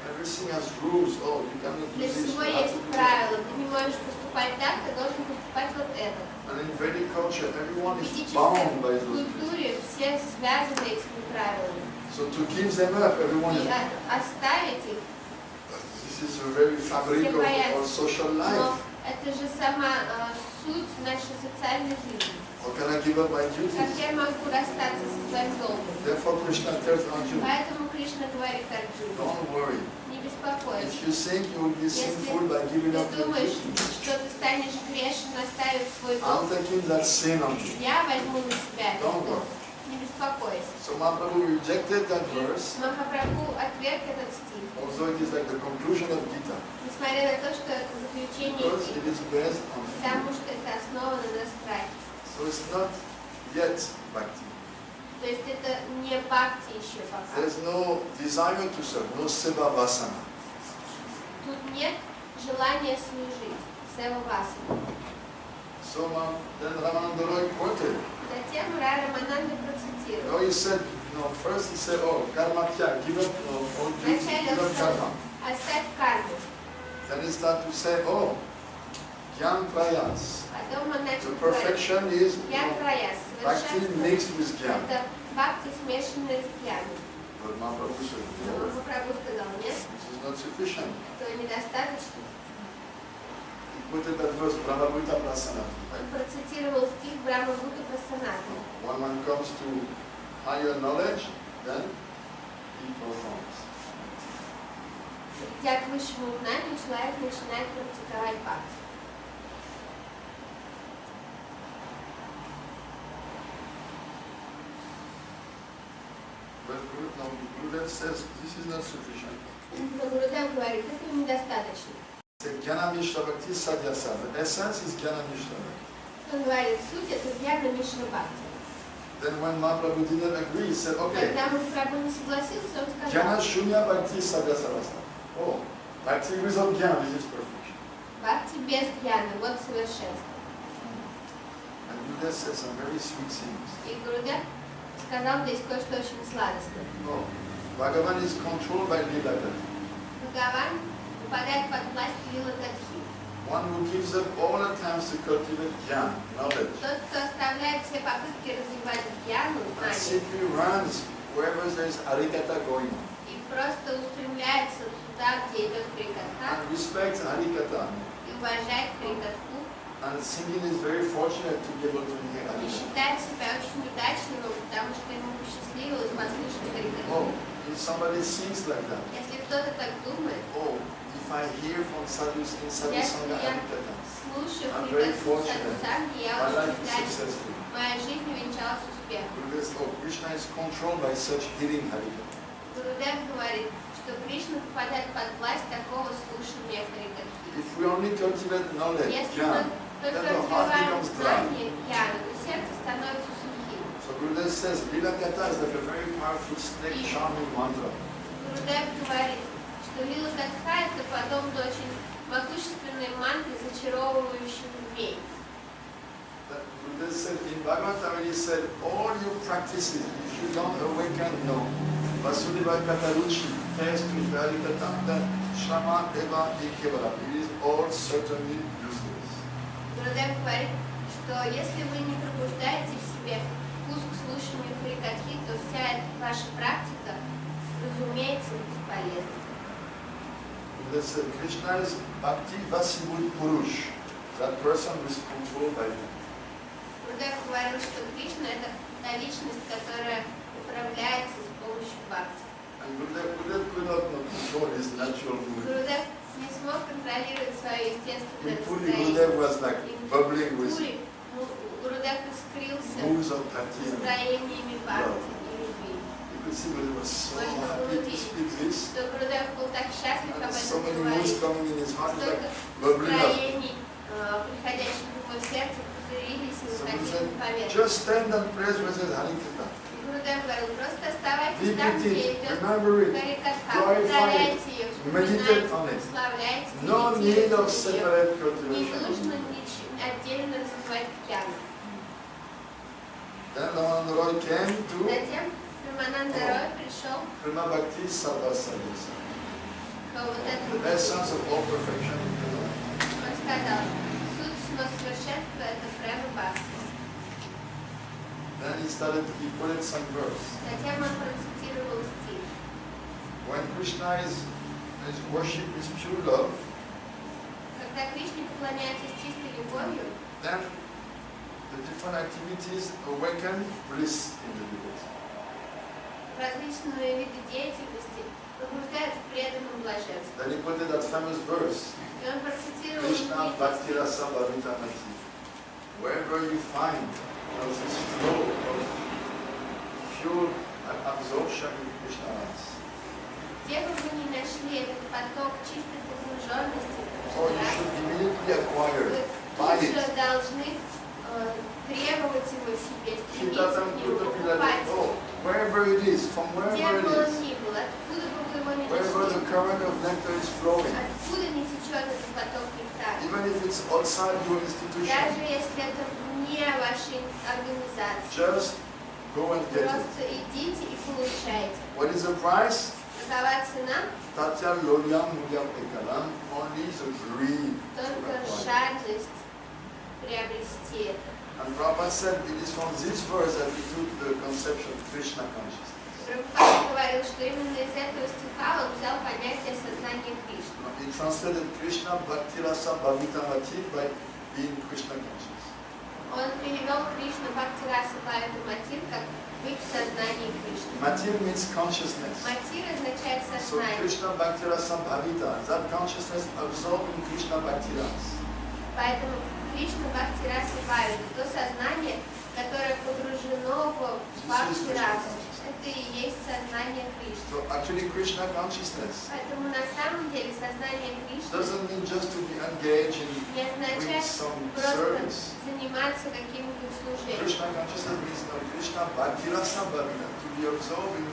Everything has rules. Oh, you cannot do Для this. всего You have есть to do that. правила. Ты не можешь поступать так, ты должен поступать вот это. And in Vedic culture, everyone В is ведической bound by those duties. культуре все связаны этими правилами. So to give them up, everyone И is. оставить их, This is a very fabric of social но life. это же сама суть нашей социальной жизни. How can I give up my Как duties? я могу расстаться со своим долгом? Therefore, Krishna tells Arjuna, Поэтому Кришна говорит Арджуне, don't worry. не беспокойся. If you think you will be sinful by giving Ты up your думаешь, duties, что ты станешь грешен, оставив свой I'm долг, taking that sin on you. я возьму на себя этот Don't долг. worry. Не беспокойся. So Mahaprabhu rejected that verse, Махапрабху отверг этот стих, although it is like the conclusion of Gita, несмотря на то, что это заключение because it Гиты, is based on fear. потому что это основано на страхе. So it's not yet bhakti. То есть это не бхакти еще пока. There's no desire to serve, no seva vasana. Тут нет желания служить, сева васана. So then Ramananda Roy quoted. Затем Радha-raman процитировал. No, he said, no, first he said, oh, karma kya, give up all duty, Вначале give он up сказал, karma. оставь карму. Then he started to say, oh, jnana prayas. Потом он начал The говорить, perfection is я праяс, bhakti совершенство. mixed with jnana. Это бхакти, смешанное с гьяной. But Mahaprabhu said, Но no, Махапрабху сказал, нет, this is not sufficient. то недостаточно. He quoted that verse, Brahmavita Prasana. Он процитировал стих Брахма-бхута Прасанаты. When one comes to higher knowledge, then he performs. Придя к высшему знанию, человек начинает практиковать бхакти. But Gurudev says this is not sufficient. Но Гурудев говорит, этого недостаточно. Jnana Mishra Bhakti Sadhyasa. The essence is Jnana Mishra Bhakti. Он говорит, суть это Гьяна Мишра Бхакти. Then when Mahaprabhu didn't agree, he said, okay, Когда Махапрабху не согласился, он Jnana сказал, Shunya Bhakti Sadhyasavasta. Oh, Bhakti without Jnana, this is perfection. Бхакти без Гьяны, вот совершенство. And you Gurudev said some very sweet things. И Гурудев сказал здесь кое-что очень сладостное. No, Bhagavan is controlled by Lila Kata. Бхагаван попадает под власть Лила Катхи. One who gives up all attempts to cultivate jnana, knowledge, Тот, кто оставляет все попытки развивать гьяну, and знание, simply runs wherever there is Harikatha going on, и просто устремляется туда, где идет Харикатха, and respects Harikatha. и уважает Харикатху, And singing is very fortunate to be able to hear и Harikatha. считает себя очень удачливым, потому что ему посчастливилось послушать Харикатху. Oh, if somebody sings like that, Если кто-то так думает, oh, if I hear from sadhus in sadhu если sangha я Harikatha, слушаю I'm very Харикатху в fortunate. Садхусанге, я My очень life is счастлив. successful. Моя жизнь увенчалась успехом. Gurudev said, oh, Krishna is controlled by such hearing Harikatha. Гурудев говорит, что Кришна попадает под власть такого слушания Харикатхи. If we only cultivate knowledge, Если jnana, мы только then the heart развиваем becomes dry. знание гьяны, то сердце становится сухим. So Gurudev says, Lila Kata is like a very powerful snake charming mantra. Гурудев говорит, что Лила Катха это подобно очень могущественной мантре, зачаровывающей змей. That Gurudev said, in Bhagavatam he said, all your practices, if you don't awaken, no. Vasudeva Kataruchi, test to Harikatha, then Shrama Eva Ikevala. It is all certainly useless. Гурудев говорит, что если вы не пробуждаете в себе вкус к слушанию Харикатхи, то вся эта ваша практика, разумеется, бесполезна. Gurudev said, Krishna is Bhakti Vasibhut Purush, that person who is controlled by him. Гурудев говорил, что Кришна это та личность, которая управляется с помощью бхакти. And Gurudev could not control his natural mood. Гурудев не смог контролировать свое естественное In Puri, состояние. Gurudev was like И в bubbling with Пури Гурудев искрился moods of bhakti. настроениями бхакти и любви. You could see Gurudev was so Можно happy было to видеть, speak this. что Гурудев был так счастлив об And so этом many moods говорить. coming in his heart, Столько like bubbling up. настроений, приходящих в его сердце, пузырились и So he выходили said, на поверхность. just stand and praise with his Harikatha. Гурудев говорил, просто оставайтесь Repeat там, где it, идет remember it, Харикатха, glorify it, повторяйте ее, meditate вспоминайте, on it. славляйте, No need of медитируйте ее. separate Не cultivation. нужно отдельно развивать гьяну. Then Ramananda Roy came to Затем Рамананда Рой пришел Prema Bhakti Sarva Sarvasa, к вот этому. the essence of all perfection in the life. Он сказал, суть всего совершенства это према бхакти. Then he quoted some verse. Затем он процитировал стих. When Krishna is worshipped with pure love, Когда Кришне поклоняется с чистой любовью, then the different activities awaken bliss in the devotee. различные виды деятельности пробуждают в преданном блаженстве. Then he quoted that famous verse, И он процитировал Krishna знаменитый Bhakti стих. Rasa Bhavita Mati. Wherever you find this flow of pure absorption in Krishna Rasa, Где бы вы ни нашли этот поток чистой погруженности, or you should immediately acquire вы it, buy тут it. же должны требовать его себе, Keep стремиться that к and нему, put the покупать pillar, его. oh, wherever it is, from Где wherever бы it он is, ни был, откуда бы вы его ни wherever the нашли, current of nectar is flowing, откуда не течет этот поток нектара. even if it's outside your institution, Даже если это вне вашей организации, just go and get it. просто идите и получайте. What is the price? Какова цена? Tatya lolyam mulyam ekalam, only the greed to Только acquire. жадность приобрести это. And Prabhupada said it is from this verse that we took the conception of Krishna consciousness. Прабхупада говорил, что именно из этого стиха он взял понятие сознания Кришны. He translated Krishna Bhakti Rasa Bhavita Mati by being Krishna conscious. Он перевел Кришна Бхакти-раса Бхавита Матир как быть в сознании Кришны. Matir means consciousness. Матир означает So сознание. Krishna Bhakti Rasa Bhavita, that consciousness absorbed in Krishna Bhakti Rasa. Поэтому Кришна Бхакти-раса Бхавита, то сознание, которое погружено в Бхакти-расу, это и есть сознание Кришны. So actually Krishna consciousness Поэтому на самом деле сознание Кришны doesn't mean just to be engaged in не doing означает some просто service. заниматься каким-нибудь служением. Krishna consciousness means no, Krishna Bhakti Rasa Bhavita, to be absorbed in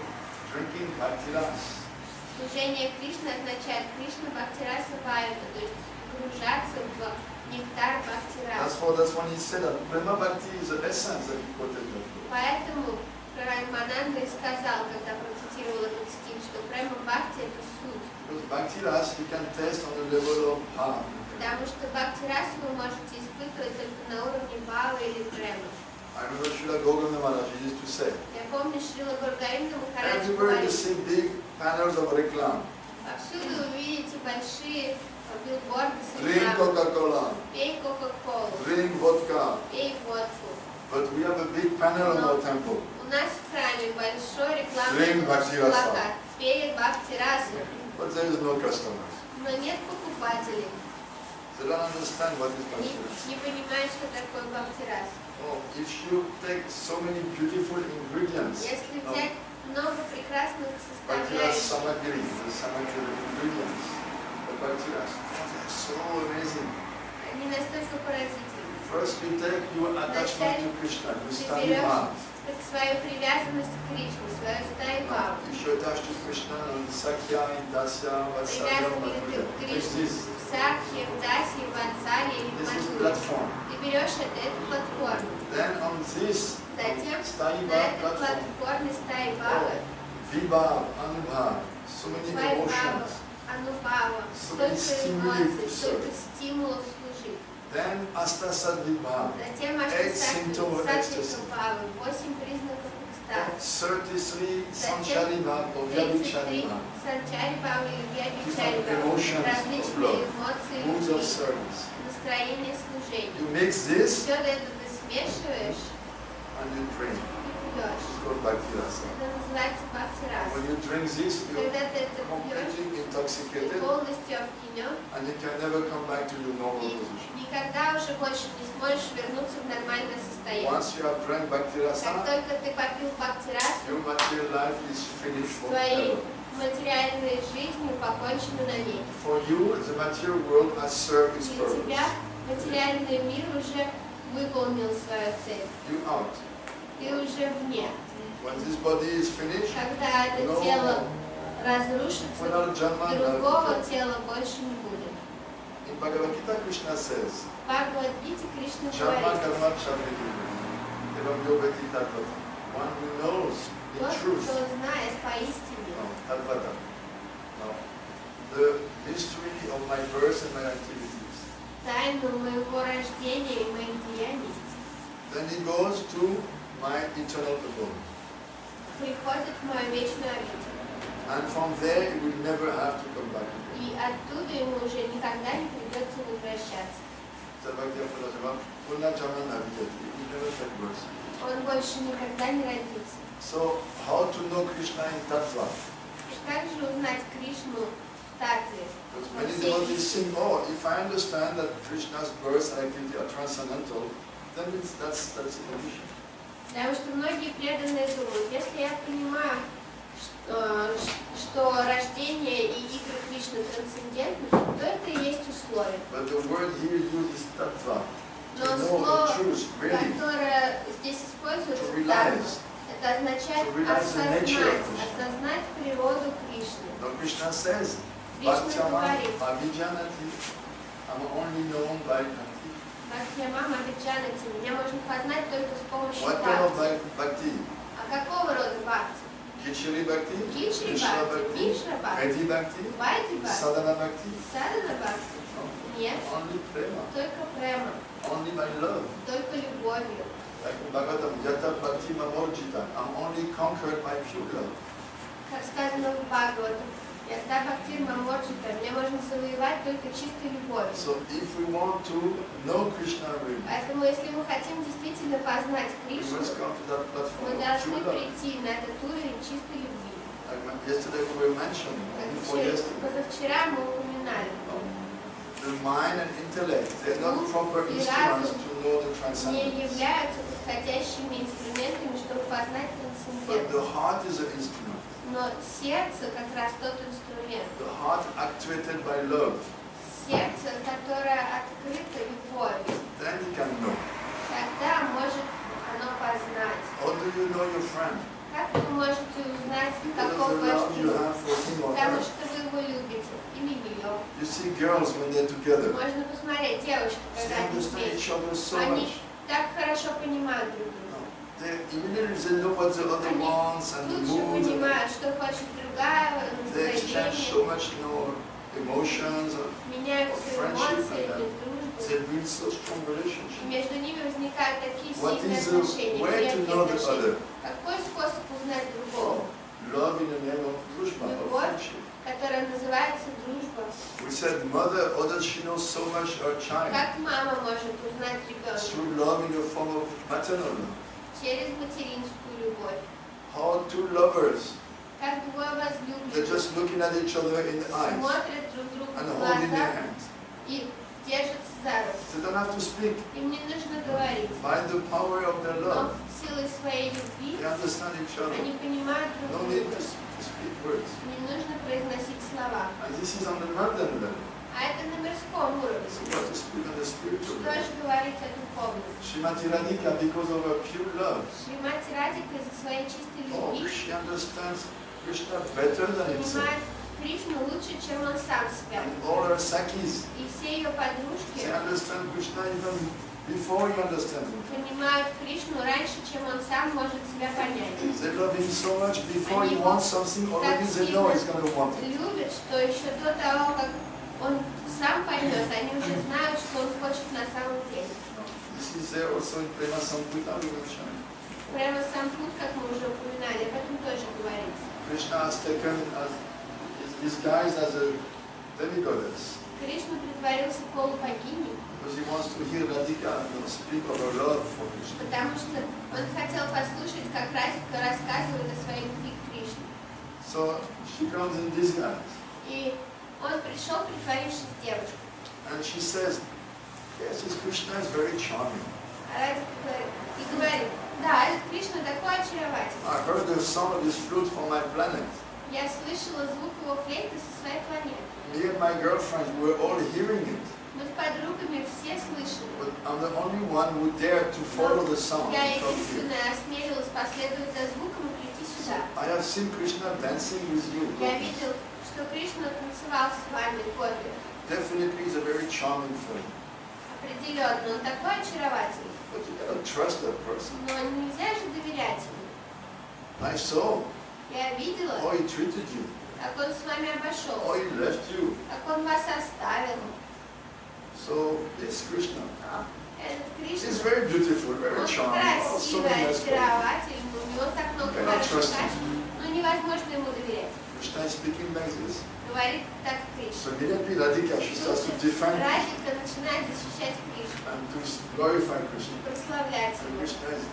drinking Bhakti Rasa. Служение Кришны означает Кришна Бхакти-раса Бхавита, то есть погружаться в нектар Бхакти-расу. That's when he said that Prema Bhakti is the essence that he quoted that. Поэтому Радha-raman и сказал, когда процитировал этот стих, что Према Бхакти это суть. Because Bhakti Ras you can taste on the level of bhava. Потому что Бхакти-расу вы можете испытывать только на уровне бхавы или премы. I remember Srila Goganda Maharaj used to say, Я помню, Шрила Гургавинда Махарадж everywhere you говорит, see big panels of reclam. повсюду вы видите большие билборды с Drink рекламой. Coca-Cola, Пей Кока-Колу, drink vodka. пей водку. But we have a big panel in our temple. У нас в храме большой Drink рекламный Bhakti-rasa. плакат. Пей Бхакти-расу. But there is no customers. Но нет покупателей. They don't understand what is Не, Bhakti Rasa. не понимают, что такое Бхакти-расу. Oh, if you take so many beautiful ingredients, Если взять много прекрасных Bhakti Rasa составляющих, Samagiri, the Samagiri ingredients, the Bhakti Rasa, it's so amazing. они настолько поразительны. First you take your attachment to Krishna, you Ты study берешь Bhava. свою привязанность к Кришне, свою стайваву. If you attach to Krishna and Sakya, and Dasya, Vatsalya, Привязанный Madhurya, к this Кришне, is в Сакхе, в Дасе, в Ватсале или в Мадхуре. platform. Ты берешь эту платформу. Then on this Затем на Staiva этой platform, платформе стайвавы, Vibhav, Anubhav, so many Вайбхава, emotions. Анубхава, столько эмоций, столько стимулов служить. Then Astasad Vibhav, Затем 8 symptoms of ecstasy. Аштасадхи, 8 признаков экстаза. 33 Затем Sanchari Bhav or 33 Vyabhichari Bhav, санчари-бхавы или вьябичари-бхавы, emotions of различные love, эмоции moods of любви, service. настроение служения. You mix this Все это ты смешиваешь and you drink. и пьешь. It's called Bhakti Rasa. Это называется бхакти-раса. When you drink this, you're Когда ты это пьешь, completely ты intoxicated полностью опьянен, and you can never come back to your normal и position. никогда уже больше не сможешь вернуться в нормальное состояние. Once you have drank Bhakti Как Rasa, только ты попил бхакти-расу, your material life is finished твоей forever. материальной жизнью покончено навеки. For you, the material world has served its Для тебя purpose. материальный мир уже выполнил свою цель. You out. Ты уже вне. When this body is finished, Когда это No. тело разрушится, without Janma, другого тела больше не будет. in Bhagavad Gita, Krishna says, В Бхагавад-гите Кришна Janma говорит, karma charviti, evam yovati tatvata. One who knows in тот, truth, кто знает поистине no, tatvata, no, the mystery of my birth and my activities, тайну моего рождения и моих деяний, then he goes to my eternal abode. приходит в мою вечную обитель. And from there, he will never have to come back again. И оттуда ему уже никогда не придется возвращаться. Он больше никогда не родится. So, how to know Krishna in Tattva? И как же узнать Кришну в Татве? Because many devotees think, oh, if I understand that Krishna's birth and activity are transcendental, then that's a condition. Потому что многие преданные думают, если я понимаю, что рождение и игры Кришны трансцендентны, то это и есть условие. But the word here used is Tattva. Но To know слово, the truth, really. которое здесь используется, To «дхарма», realize. это означает To realize the nature of Krishna. осознать природу Кришны. Now Krishna says, Krishna Bhaktyamam говорит, Abhijanati, I'm only known by Bhakti. Бхактиямам Абиджанати, меня можно познать только с помощью What kind of бхакти. Bhakti? А какого рода бхакти? Gishri Bhakti, Гишри Krishna бхакти, Bhakti, Мишра бхакти, Vedi Bhakti, Вайди бхакти, Sadhana Bhakti. Садана бхакти. Нет, Only prema, только према, only by love. только любовью. Like in Bhagavatam, Yata Bhakti Mamorjita, I'm only conquered by pure love. Как сказано в Бхагаватам, «Яста бхактир маморджита», мне можно завоевать только чистой любовью. So if we want to know Krishna really, Поэтому, если мы хотим действительно познать we Кришну, must come to that platform мы of должны pure love. прийти на этот уровень чистой любви. Like yesterday we were mentioning, before yesterday, Позавчера мы упоминали, the mind and intellect, they're not proper И instruments разум to know the не transcendence. являются подходящими инструментами, чтобы познать But трансцендентность. the heart is an instrument. Но сердце как раз тот инструмент. The heart actuated by love. Сердце, которое открыто любовью, Then you can know. тогда может оно познать. How do you know your friend? Как вы можете узнать, Because каков of the ваш love you друг? have for him or Потому her. что вы его любите или ее. You see girls when they're together, Можно посмотреть девушек, they когда они understand вместе. each other so Они much. так хорошо понимают друг друга. They immediately know what the other Они wants and the лучше mood. понимают, что хочет другая, They exchange so настроение. much, emotions Меняются friendship эмоции, and that. дружбы. They build so strong И relationships. между ними возникают такие What сильные is the отношения, way to крепкие know the отношения. other? Какой способ узнать другого? Love in the name of drushba, of Любовь, friendship. которая называется дружба. We said mother, although she knows so much her child, Как мама может узнать ребенка? through love in the form of maternal love. Через материнскую любовь. How two lovers, Как двое they're возлюбленных just looking at each other in the eyes смотрят друг другу and в holding their глаза hands. и держатся за руку. They don't have to speak. Им не нужно говорить, By the power of their но love, силой своей любви they understand each other. они понимают No друг need друга. to speak words. Не нужно произносить слова. And this is on the mountain level. А это на мирском уровне. So we have to speak on the spiritual Что level. же говорить о духовном? Shrimati Radhika, because of her pure love, Шримати Радика из-за своей чистой любви she understands Krishna better than himself. понимает Кришну лучше, чем он сам себя. And all her Sakis, И все ее подружки they understand Krishna even before he understands him. понимают Кришну раньше, чем он сам может себя понять. They love him so much before he wants something, already they know he's going to want it. Любят, что еще до того, как он сам поймет, они уже знают, что он хочет на самом деле. This is there also in Prema Samputa we mentioned. Прямо сам путь, как мы уже упоминали, об этом тоже говорится. Krishna has taken as disguised as a demigoddess Кришна притворился полубогиней, because he wants to hear Radhika speak of her love for Krishna. потому что он хотел послушать, как Радика рассказывает о своей любви к Кришне. So she comes in disguise И он пришел, притворившись девушкой. and she says, yes, this Krishna is very charming. А Радика говорит, да, этот Кришна такой очаровательный. I heard the sound of his flute from my planet. Я слышала звук его флейты со своей планеты. Me and my girlfriends were all hearing it, Мы с подругами все слышали. but I'm the only one who dared to follow the sound. Я and come here. единственная осмелилась последовать за звуком и прийти сюда. I have seen Krishna dancing with you. Я видел, что Кришна танцевал с вами год. Definitely is a very charming film. Определенно, он такой очаровательный. But you cannot trust that person. Но нельзя же доверять ему. I saw Я видела, how he treated you, как он с вами how обошелся, he left you. как он вас оставил. So this Krishna Этот is Кришна, very beautiful, very он charming. So красивый, many nice qualities. очаровательный, у него так много You cannot хороших trust him. качеств, но невозможно ему доверять. Krishna is speaking like this. Говорит так Кришна. So immediately Radhika, she starts to defend Радика начинает защищать Кришну, and to glorify Krishna. прославлять So его. Krishna is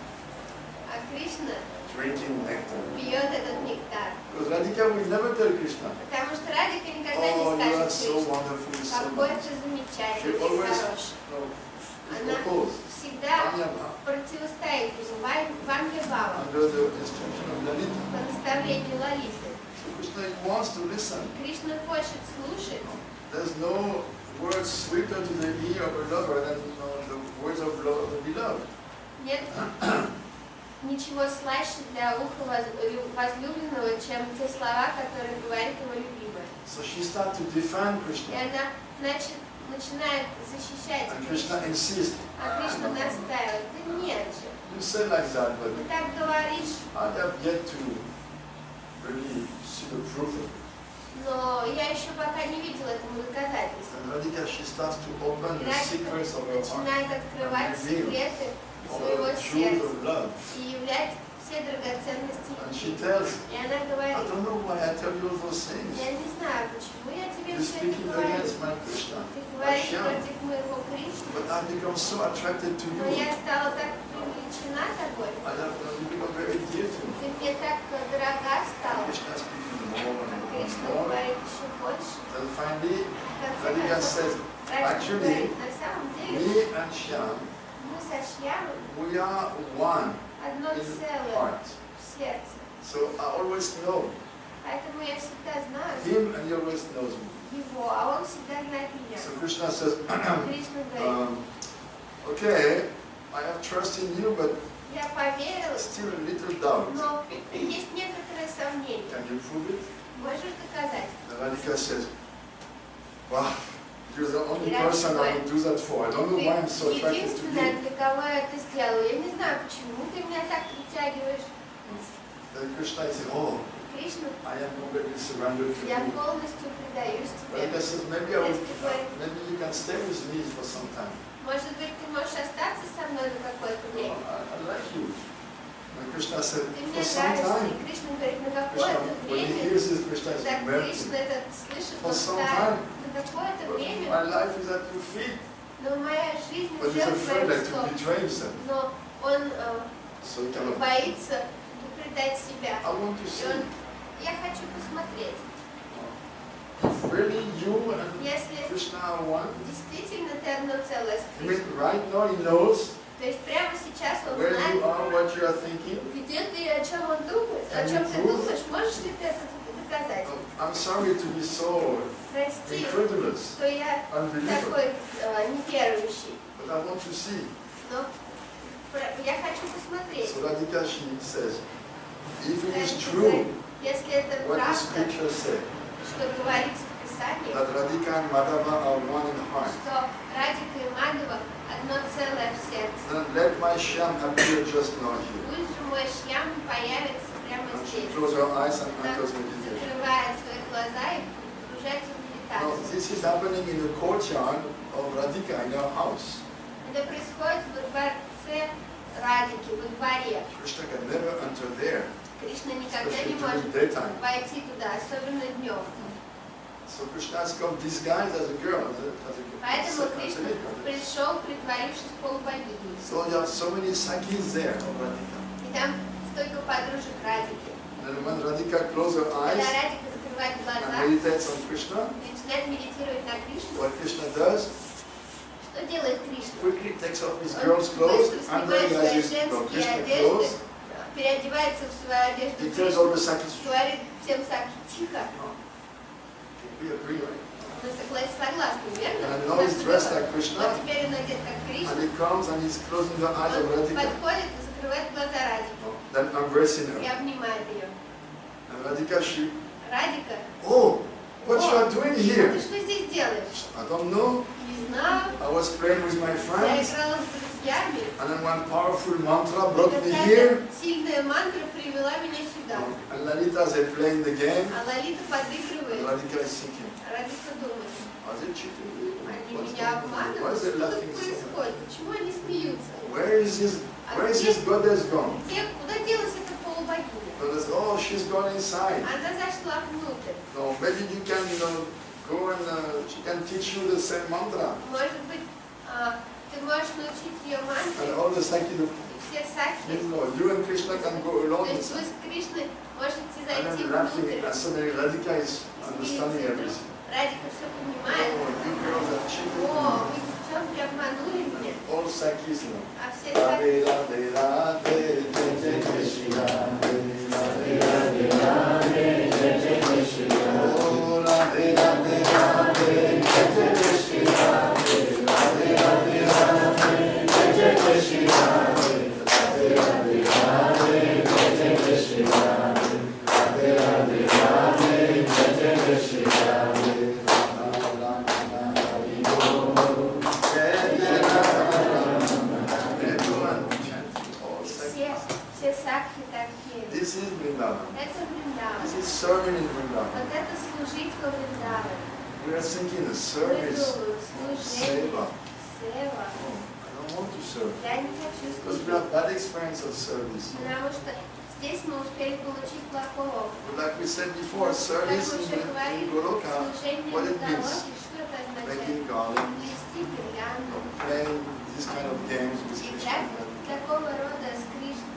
А Кришна drinking nectar. пьет этот нектар. Because Radhika will never tell Krishna, Потому что Радика никогда oh, не you are скажет so Кришне, wonderful, so какой nice. ты She замечательный, always хороший. is opposed. Всегда Vanyama, противостоит ему, Ванья Бава, under the instruction of Lalita. по наставлению Лалиты. So Krishna wants to listen. Кришна хочет слушать. There's no words sweeter to the ear of a lover than the words of love of the beloved. Нет ничего слаще для уха возлюбленного, чем те слова, которые говорит его любимая. So she starts to defend И Krishna. она начинает защищать And Кришну. Krishna insists, А Кришна настаивает, да нет же, you say like that, but ты так говоришь, I have yet to really see the proof of it. но я еще пока не видела этому доказательства. And Radhika, she starts to open И the secrets of her heart, начинает открывать секреты all своего the jewels сердца of love. и являть все драгоценности And she любви. tells, И она I говорит, don't know why I tell you all those things. я не знаю, почему я тебе You're все это speaking говорю. against my Krishna. Ты говоришь Hashem. против моего Кришны, But I've become so attracted to но you. я стала так привлечена тобой. You become very dear to me. Ты мне так дорога стала. Krishna is speaking more А and Кришна more. говорит еще больше. Then finally, В конце Radhika концов, says, Радика actually, говорит, на самом деле, me and Shyam, мы со Шьямой we are one одно in целое heart. в сердце. So I always know Поэтому я всегда знаю him and he always knows me. его, а он всегда знает меня. So Krishna says, Кришна говорит, okay, I have trust in you, but я поверила, still a little doubt. но есть you prove it? Можешь доказать? And Radhika says, wow, you're the only Radhika person I would do that for. I don't know why I'm so Ты attracted to единственная, you. для кого я это сделала. Я не знаю, почему ты меня так притягиваешь. Then Krishna says, oh, Кришна, I am completely surrendered to я you. полностью предаюсь тебе. Radhika says, maybe you can stay with me for some time. Может быть, ты можешь остаться со мной на какое-то время. I like you. And Krishna said, Ты for мне some нравишься. time. И Кришна говорит, на Krishna, какое-то when he время. hears this, Krishna is Так melting. Кришна этот слышит, For он some тает. time. На какое-то время. My life is at your feet. Но моя жизнь But уже he's в afraid твоих like to стопах. betray himself. Но он So he cannot. боится предать себя. I want to И see он, я хочу посмотреть. if really you and Если Krishna are one. действительно ты одно целое с I mean, Кришной. right now he knows То есть прямо сейчас он where you знает, are, what you are thinking. где ты и о чем он думает, о Can чем you ты prove? думаешь, можешь ли ты это доказать? I'm sorry to be so Прости, incredulous, что я unbelievable, такой неверующий, but I want to see. но я хочу посмотреть. So Radhika, she says, if it is Радика true говорит, если это what the правда, scriptures say, что говорится в Писании, that Radhika and Madhava are one in heart, что Радика и Мадхава одно целое в сердце. then let my Shyam appear just now here. Пусть же мой Шьям появится прямо And she здесь. close her eyes and Она enters meditation. закрывает свои глаза и погружается в Now, медитацию. this is happening in the courtyard of Radhika in her house. Это происходит во дворце Радики, во дворе. Krishna can never enter there, Кришна никогда especially не during может daytime. войти туда, особенно днем. So Krishna has come disguised as a girl, Поэтому Кришна as a пришел, притворившись полубогиней. So there are so many sakis there of Radhika. И там столько подружек Радики. And when Radhika closes her eyes Когда Радика закрывает and глаза, meditates on Krishna, начинает медитировать на Кришну, what Krishna does, что делает Кришна? quickly takes off his Он girl's clothes, быстро under снимает he свои has his женские Krishna одежды, clothes, переодевается в свою одежду he tells all the Кришны, sakis, говорит всем Саки, тихо, we agree, right? мы согласны, верно? And now he's dressed like Krishna, Вот теперь он одет как and Кришна, he comes and he's closing the eyes of он Radhika, подходит и закрывает глаза Радики then embracing и her. обнимает ее. And Radhika, she, Радика, oh, what you are doing ты here? что здесь делаешь? I don't know. Не знаю, I was playing with my я friends, играла с друзьями, and then one powerful mantra и brought me here. какая-то сильная мантра привела меня сюда. And Lalita, they playing the game, А Лолита and подыгрывает, Radhika is thinking, Радика думает, are they cheating me? они What's меня going on? Why обманывают, is they что тут laughing so much? происходит, почему они смеются? Where is this goddess gone? Куда делась эта полубогиня? Goddess, oh, she's gone inside. Она зашла внутрь. No, maybe you can, go and she can teach you the same mantra. Может быть, ты можешь научить ее And мантре, all the Saki, и все сакхи. you and Krishna can go То alone есть вы inside. с Кришной можете And зайти then laughing, внутрь. and suddenly Radhika is understanding everything. Радика все Oh, понимает. you girls have cheated О, me. вы девчонки обманули меня. All Sakis, А все Radhe, сакхи. Radhe, Radhe, Jai Jai Krishna, Radhe, Radhe, Radhe Radhe, Jai Jai Krishna. oh, Radhe, Radhe, Radhe, Jai Jai Krishna, Radhe, Radhe, Radhe, Jai Jai Krishna. Radhe Radhe Radhe, Jai Jai Krishna. Radhe Radhe Radhe, Jai Jai Krishna. Все сакхи такие. This is Vrindavan. Это Вриндаван. This is serving in Vrindavan. Вот это служить во Вриндаване. We are thinking the Мы service, думаем, служение, seva. сева. Oh, I don't want to serve. Я не хочу Because we служить. have bad experience of service. Потому что здесь мы успели получить плохой опыт. But like we said before, Как service мы уже in говорили, Goloka, служение what на it means, дороге, что это означает? making garland, Плести гирлянду. playing this kind of games with Krishna. Играть такого рода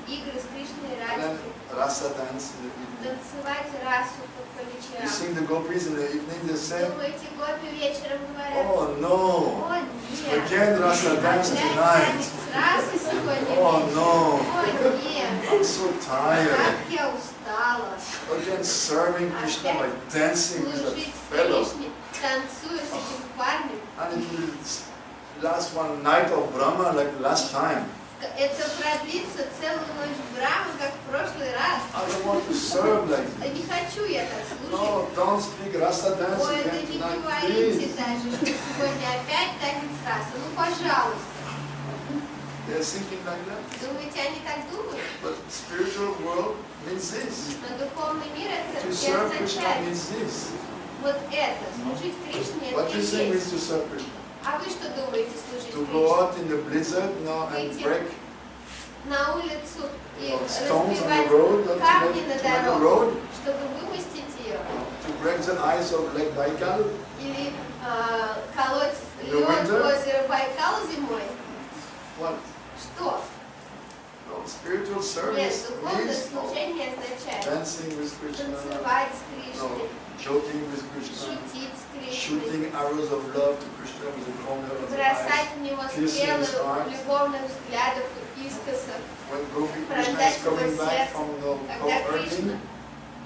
игры с Кришной и And then Радикой. rasa dance in the evening. Танцевать расу по You вечерам. sing the gopis in the evening, they say, Думаете, гопи вечером говорят, oh no, о нет, again rasa dance опять tonight. танец расы сегодня Oh вечером. no, О нет, I'm so tired. как я устала. Again serving Krishna by dancing with a Служить fellow. Кришне, танцуя с этим парнем. And it will last one night of Brahma like last time. Это продлится целую ночь Брамы, как в прошлый раз. I don't want to serve like Да this. не хочу я так служить. No, don't speak Rasa dance Ой, да again не tonight, говорите please. даже, что сегодня опять танец раса. Ну, пожалуйста. They're thinking like that. Думаете, они так думают? But spiritual world means this. Но духовный мир это To и serve Krishna означает means this. вот это. Служить Кришне What это do и you think means есть. to serve Krishna? А вы что думаете служить To go Кришне? out in the blizzard, no, and Выйти break на улицу и stones on the разбивать road, not камни to на make the дорогу, road, чтобы вымостить ее, to break the ice of Lake Baikal. или колоть In the лед winter? озера Байкал зимой. What? Что? No, spiritual Нет, service духовное means служение означает dancing with Krishna, танцевать с no, Кришной, joking with Krishna, шутить с Кришной, shooting arrows of love to Krishna with the corner of the бросать eyes. в него kissing стрелы his heart. любовных взглядов и искосов. When Gopi Krishna Продать is coming его back сердце, from the когда Кришна herding,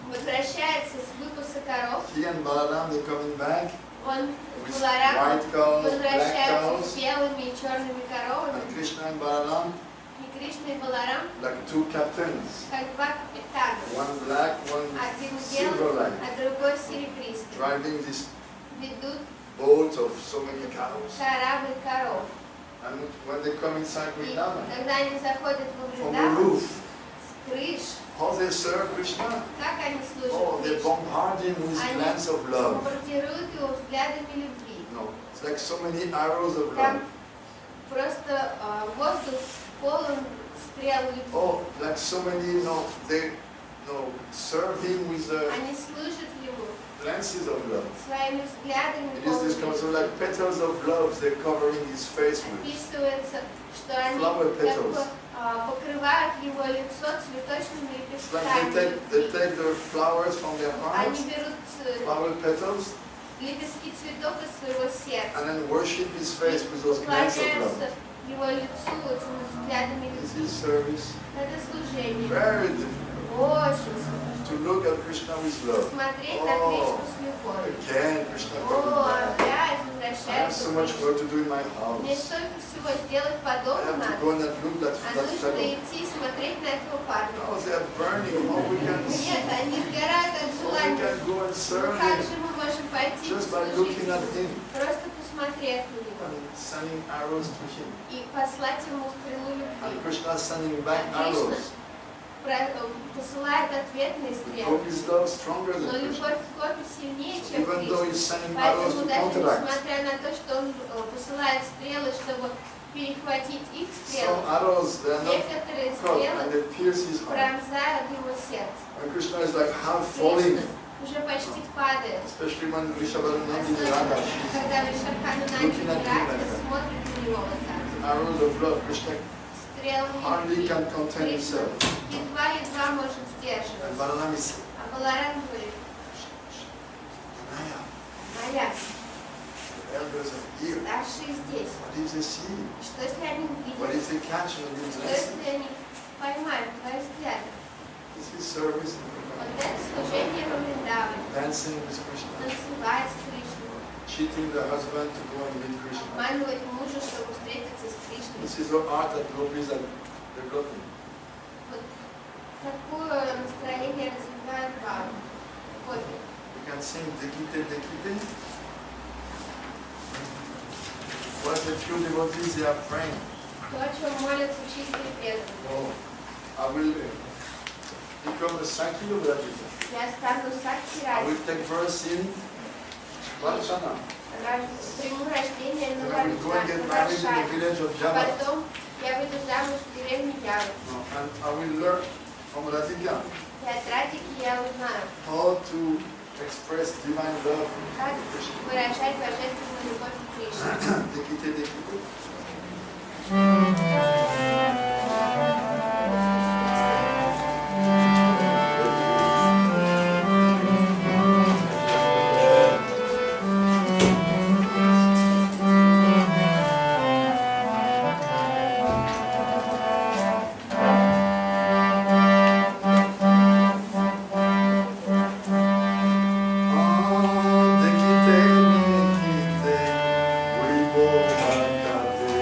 возвращается с выпаса коров, he and Balaram they coming back он with с Баларамом white cows, black возвращаются с cows, белыми и черными коровами, and Krishna and Balaram и Кришна и Баларам like two captains, как два капитана. one black, one Один silver белый, line, а другой серебристый. driving this Ведут boat of so many cows. корабль коров. And when they come inside И Vrindavan, когда они заходят во from the Вриндаван, roof, с крыш, how they serve Krishna? как они служат Oh, they Кришне? bombard him with glance of love. Бомбардируют его взглядами любви. No, it's like so many arrows of love. Там просто воздух полон стрел любви. Oh, like so many, they serve him with Они служат ему glances of love. своими взглядами It is this kind of like petals of love they're covering his face with. Описывается, что они Flower как petals. бы покрывают его лицо цветочными It's like лепестками. they take the flowers from their hearts, Они берут flower petals, лепестки цветов из своего сердца. and then worship his face with those glances of love. Поклоняются его лицу этими взглядами This любви. is service. Это служение. Very difficult. Очень сложно. To look at Krishna with love. Смотреть на Кришну с любовью. Again, Krishna coming О, back. опять I have возвращается. so much work to do in my Мне house. столько всего сделать по I дому have to надо. go and look at А that нужно fellow. идти и смотреть на этого парня. Oh, they are burning. Oh, we can Нет, они сгорают от we желания. can go and Ну serve как him же мы можем пойти just by послужить looking at ему? him Просто посмотреть на него and sending arrows to him. и послать ему стрелу And любви. Krishna sending back arrows. Посылает ответные стрелы. Gopis love stronger Но than Krishna. любовь к Гопи сильнее, чем Even though Кришна. he's sending arrows Поэтому to даже counteract. несмотря на то, что он посылает стрелы, чтобы перехватить их стрелы, Some arrows they are not некоторые caught стрелы and they pierce his heart. пронзают его сердце. And Krishna is like half falling, Кришна уже почти падает. especially when Rishabhanandini Radha, she's Когда Вишакхану Looking at him like Нанди that. смотрит на него вот так. arrows of love. Krishna Стрелы hardly любви. can contain Кришна himself. едва-едва может And сдерживаться. Balaram is А Баларам говорит, Tanaya. моя, The elders are here. старшие здесь. What if they see? Что если они What увидят? if they catch and they Что bless? если они поймают твои взгляды? This is service. Вот это служение во Вриндаване. Dancing with Krishna. Танцевать с Кришной. Cheating the husband to go and meet Krishna. Обманывать мужа, чтобы встретиться с Кришной. This is the art that gopis are developing. Вот такое настроение развивает бабу. Гопи. You can sing Dekite Dekite. What the few devotees they are praying. То, о чем молятся чистые преданные. Oh, I will become a Saki of Radhika. Я стану Сакти I Ради. will take birth in Varshana. Приму рождение на And I will go and get married in the Варшаве. village of А Java. потом я выйду замуж в деревне Явы. And I will learn from Radhika И от Радики я узнаю, how to express divine love как to Krishna. выражать божественную любовь к Кришне. Dekite Dekite. Dekite, we both are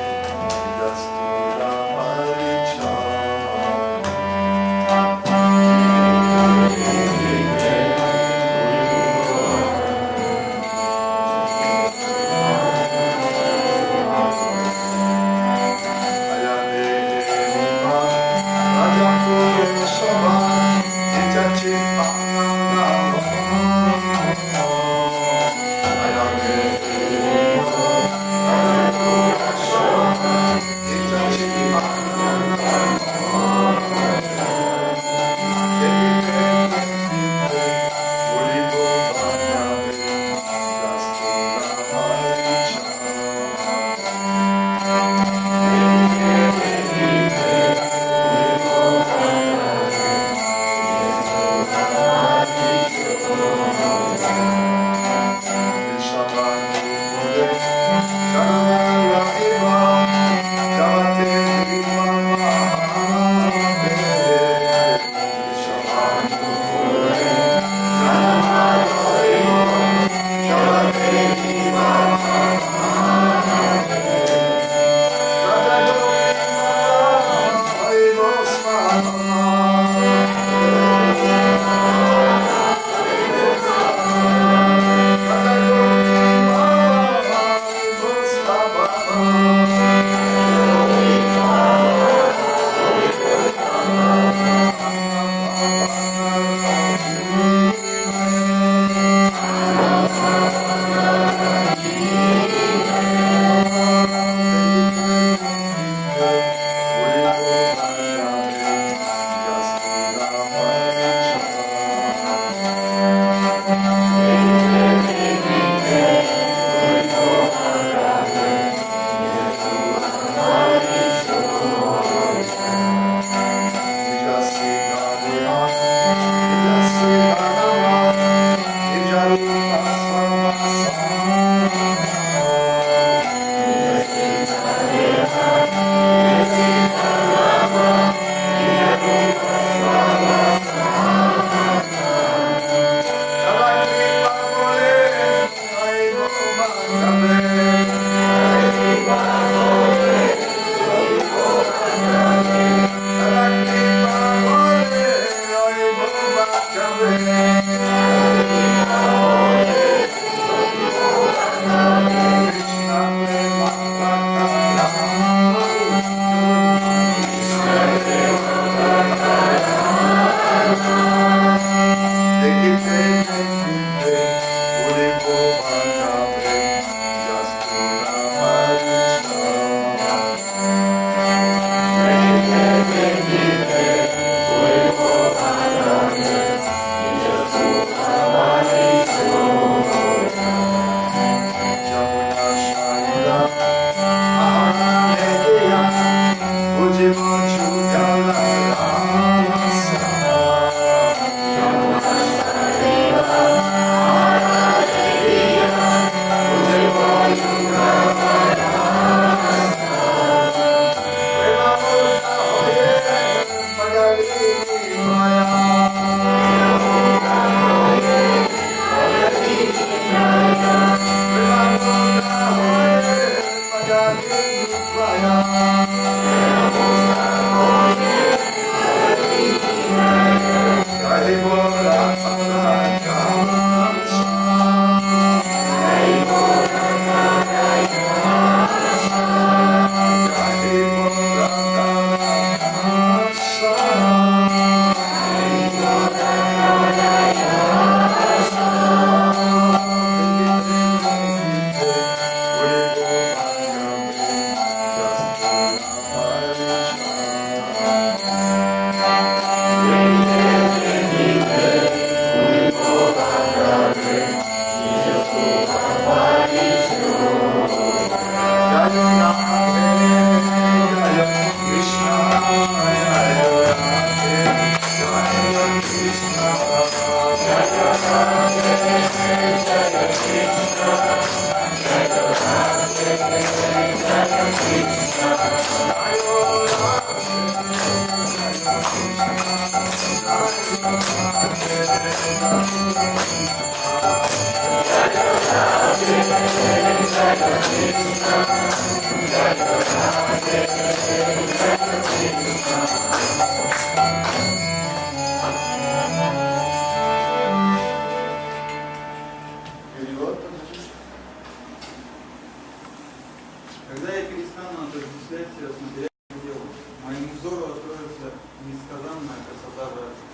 Когда я перестану отождествлять себя с материальным делом, моему взору откроется несказанная красота Радхи.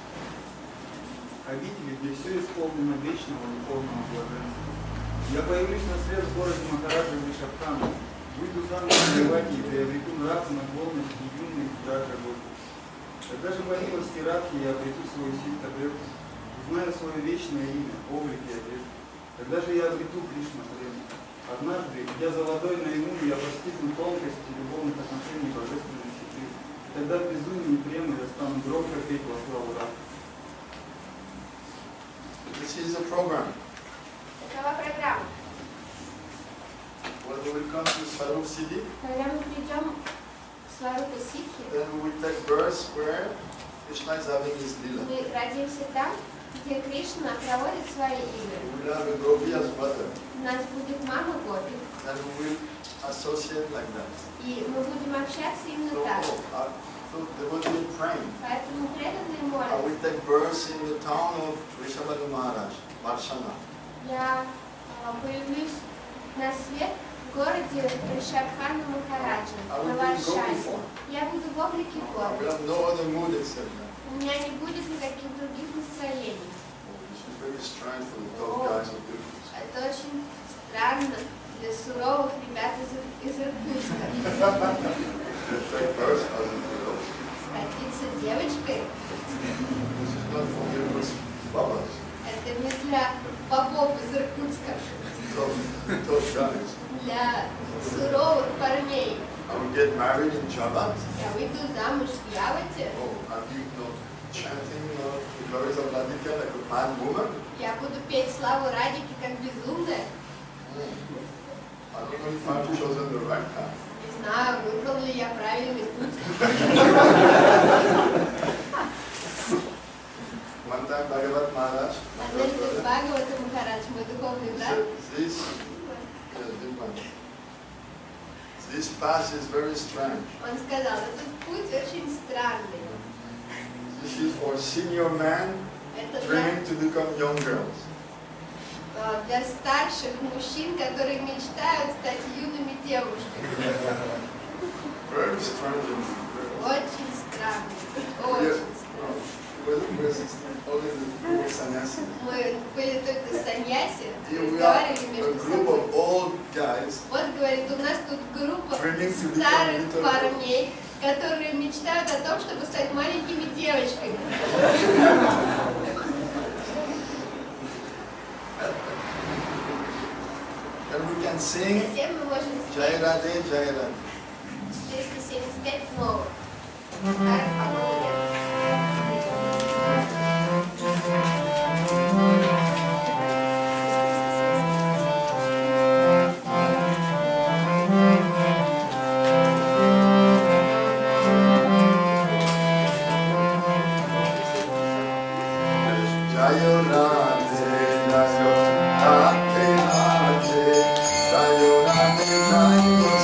Обители, где все исполнено вечного и полного блаженства. Я появлюсь на свет в городе Махараджа Вишабхана, выйду замуж в Радхи и приобрету нравственную полность юных Радха Гопи. Когда же по милости Радхи я обрету свой ситхадев, узнаю свое вечное имя, облик и одежду. Когда же я обрету Кришна Прему? Однажды, идя за водой на Ямуну, я постигну тонкости любовных отношений божественной сети. И тогда в безумии премы я стану громко петь во славу Радхи. This is a program. Такова программа. When we come to Swarup Siddhi, Когда мы придем к Сварупа Ситхи, then we take birth where Krishna is having his lila. мы родимся там, где Кришна проводит свои игры. We will have a Gopi as mother. У нас будет мама Гопи, Then we will associate like that. и мы будем общаться именно So, так. so devotee praying. Поэтому преданные We молятся. take birth in the town of Radha-raman Maharaj, Varshana. Я появлюсь на свет в городе Радha-raman Махараджа, I will на be in Gopi Варшаве. form. Я буду в облике We Гопи. have no other mood except that. У меня не будет никаких других настроений. This is very strange for the tough guys of Duke. Это очень странно для суровых ребят из Иркутска. Take birth as a girl. Родиться девочкой This is not for Irkutsk babas. — это не для бобов из Иркутска, Tough guys. для суровых парней. I will get married in Jabat. Я выйду замуж в Явате, Oh, and you know, chanting the glories of Radhika like a mad woman. я буду петь славу Радики как безумная. I don't know if I've chosen the right path. Не знаю, выбрал ли я правильный путь. One time Bhagavat Maharaj, Однажды Бхагавата Махарадж, мой духовный брат, this path is very strange. он сказал, этот путь очень странный. This is for senior man Это dreaming to become young girls. для старших мужчин, которые мечтают стать юными девушками. Very strange. Очень странно. Очень. Мы были только саньяси, разговаривали между собой. Вот, говорит, у нас тут группа старых парней, которые мечтают о том, чтобы стать маленькими девочками. And we can sing Затем мы можем Jai спеть Radhe, Jai Radhe. 375 новых. Старых по-новому. Jai Radhe, Jai Radhe, Radhe, Jai Radhe, Jai Radhe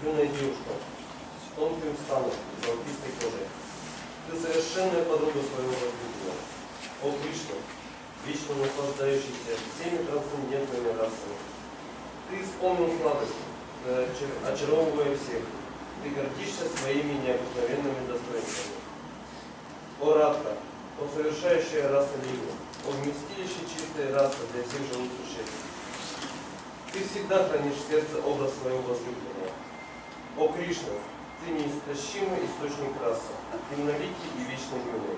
юная девушка с тонким станом, золотистой кожей. Ты совершенная подруга своего возлюбленного. О Кришна, вечно наслаждающийся всеми трансцендентными расами. Ты исполнил сладость, очаровывая всех. Ты гордишься своими необыкновенными достоинствами. О Радха, о совершающая раса Лига, о вместилище чистой расы для всех живых существ. Ты всегда хранишь в сердце образ своего возлюбленного. О Кришна, ты неистощимый источник расы, темноликий и вечно юный.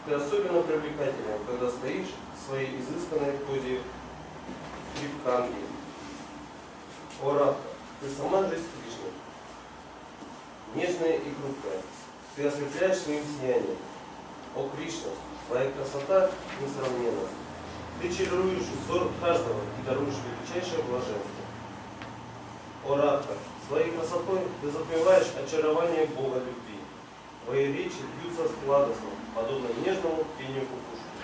Ты особенно привлекателен, когда стоишь в своей изысканной позе Трипканги. О Радха, ты сама жизнь Кришны, нежная и хрупкая. Ты осветляешь своим сиянием. О Кришна, твоя красота несравненна. Ты чаруешь взор каждого и даруешь величайшее блаженство. О Радха, своей красотой ты затмеваешь очарование Бога любви. Твои речи бьются сладостно, подобно нежному пению кукушки.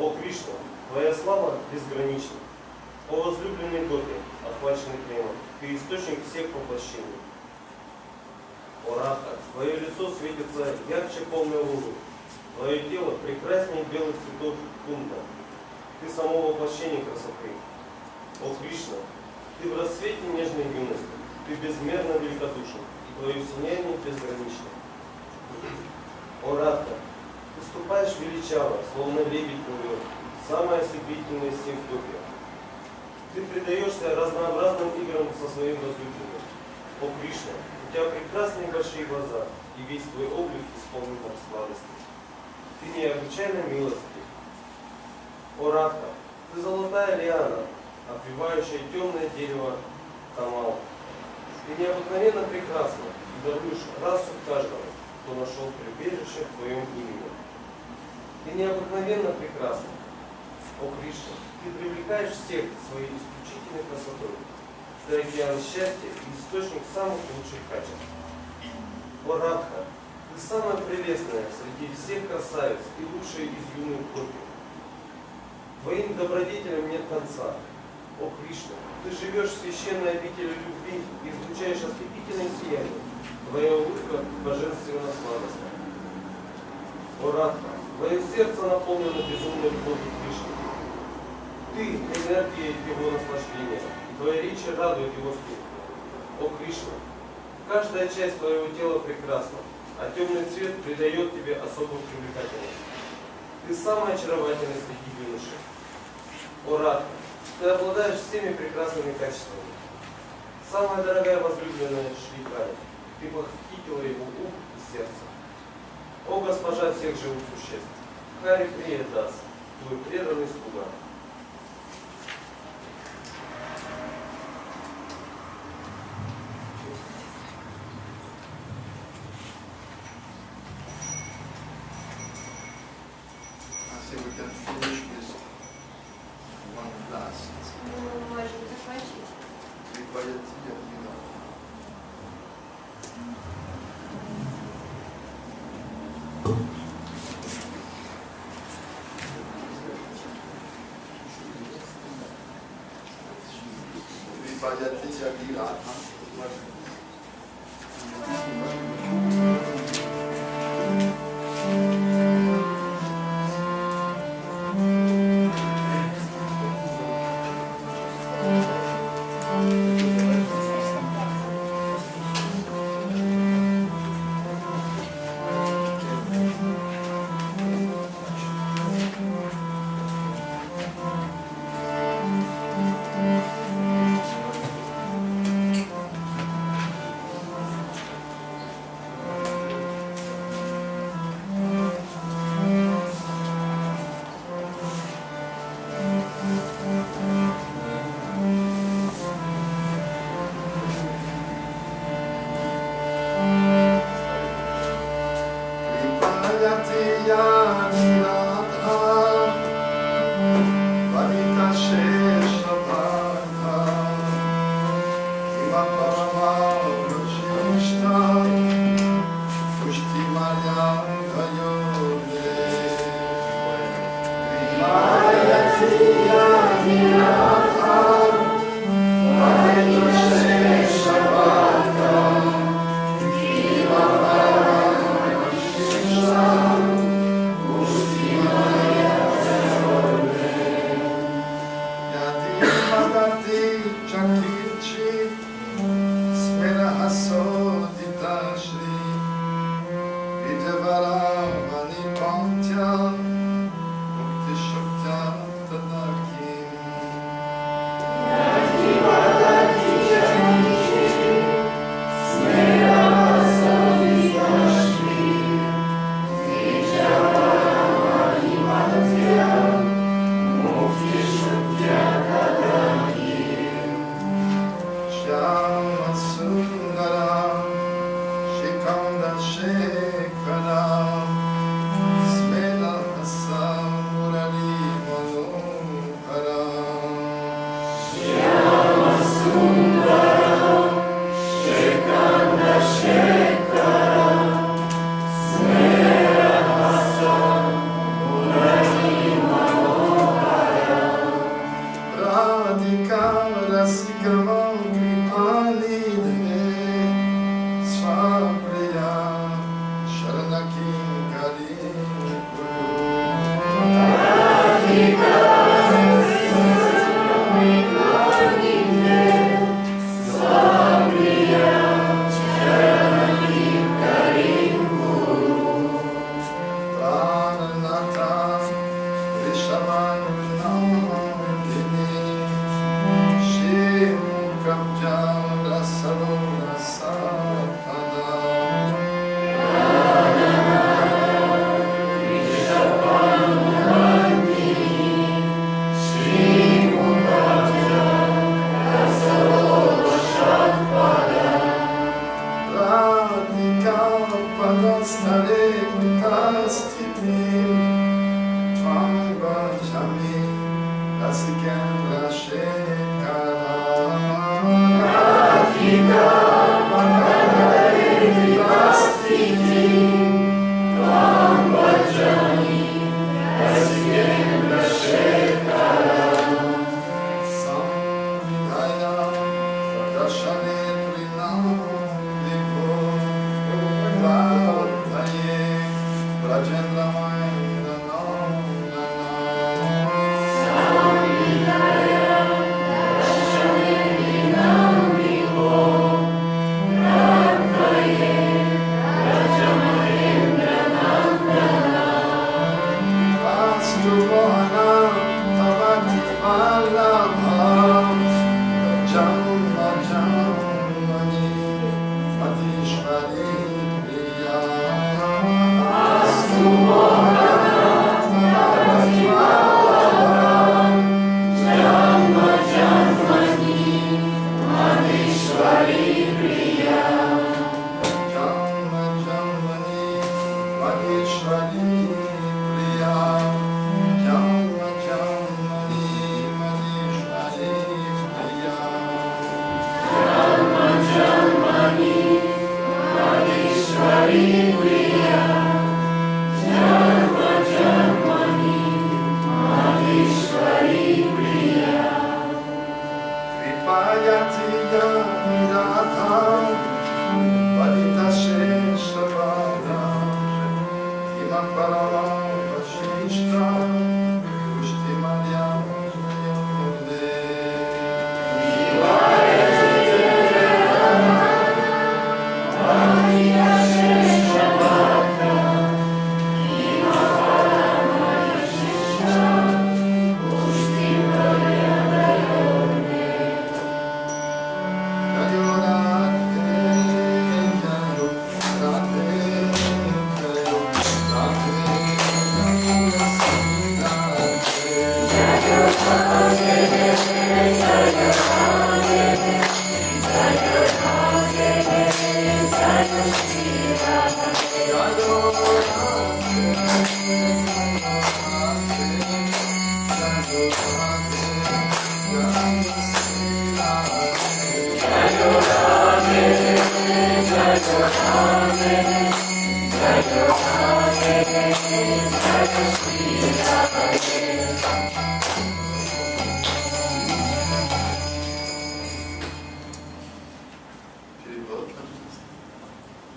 О Кришна, твоя слава безгранична. О возлюбленный Гопи, охваченный племом, ты источник всех воплощений. О Радха, твое лицо светится ярче полной луны. Твое тело прекраснее белых цветов кунда. Ты само воплощение красоты. О Кришна, ты в рассвете нежной юности. Ты безмерно великодушен, и твое сияние безгранично. О Радха, ты ступаешь величаво, словно лебедь плывет, самая ослепительная из всех гопи. Ты предаешься разнообразным играм со своим возлюбленным. О Кришна, у тебя прекрасные большие глаза, и весь твой облик исполнен от сладости. Ты необычайно милостлив. О Радха, ты золотая лиана, обвивающая темное дерево Камала. Ты необыкновенно прекрасна и даруешь расу каждого, кто нашел прибежище в твоем имени. Ты необыкновенно прекрасна, О Кришна, ты привлекаешь всех своей исключительной красотой. Ты океан счастья и источник самых лучших качеств. О Радха, ты самая прелестная среди всех красавиц и лучшая из юных гопи. Твоим добродетелям нет конца. О Кришна, ты живешь в священной обители любви и излучаешь ослепительное сияние. Твоя улыбка божественно сладостна. О Радха, твое сердце наполнено безумной любовью к Кришне. Ты — энергия его наслаждения, и твоя речь радует его слух. О Кришна, каждая часть твоего тела прекрасна, а темный цвет придает тебе особую привлекательность. Ты самый очаровательный среди юношей. О Радха, ты обладаешь всеми прекрасными качествами. Самая дорогая возлюбленная Шри Хари, ты похитила его ум и сердце. О госпожа всех живых существ, Хари Прия Дас, твой преданный слуга. I think we can finish with one last. Мы можем закончить. Radha-raman, you know. Radhika Rasikama Kripana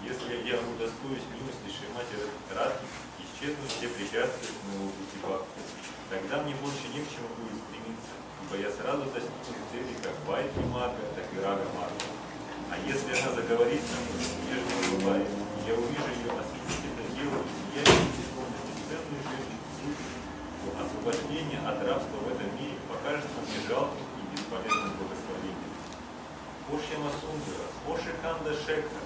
Если я удостоюсь милости Шримати Радхи, исчезнут все препятствия к моему пути бхакти, тогда мне больше не к чему будет стремиться, ибо я сразу достигну цели как Вайти Марга, так и Рага-марга. А если она заговорит со мной, нежно улыбаясь, и я увижу ее ослепительно тело и сияющую словно бесценную женщину, то освобождение от рабства в этом мире покажется мне жалким и бесполезным благословением. О Шьяма Сундара, о Шиканда Шекха,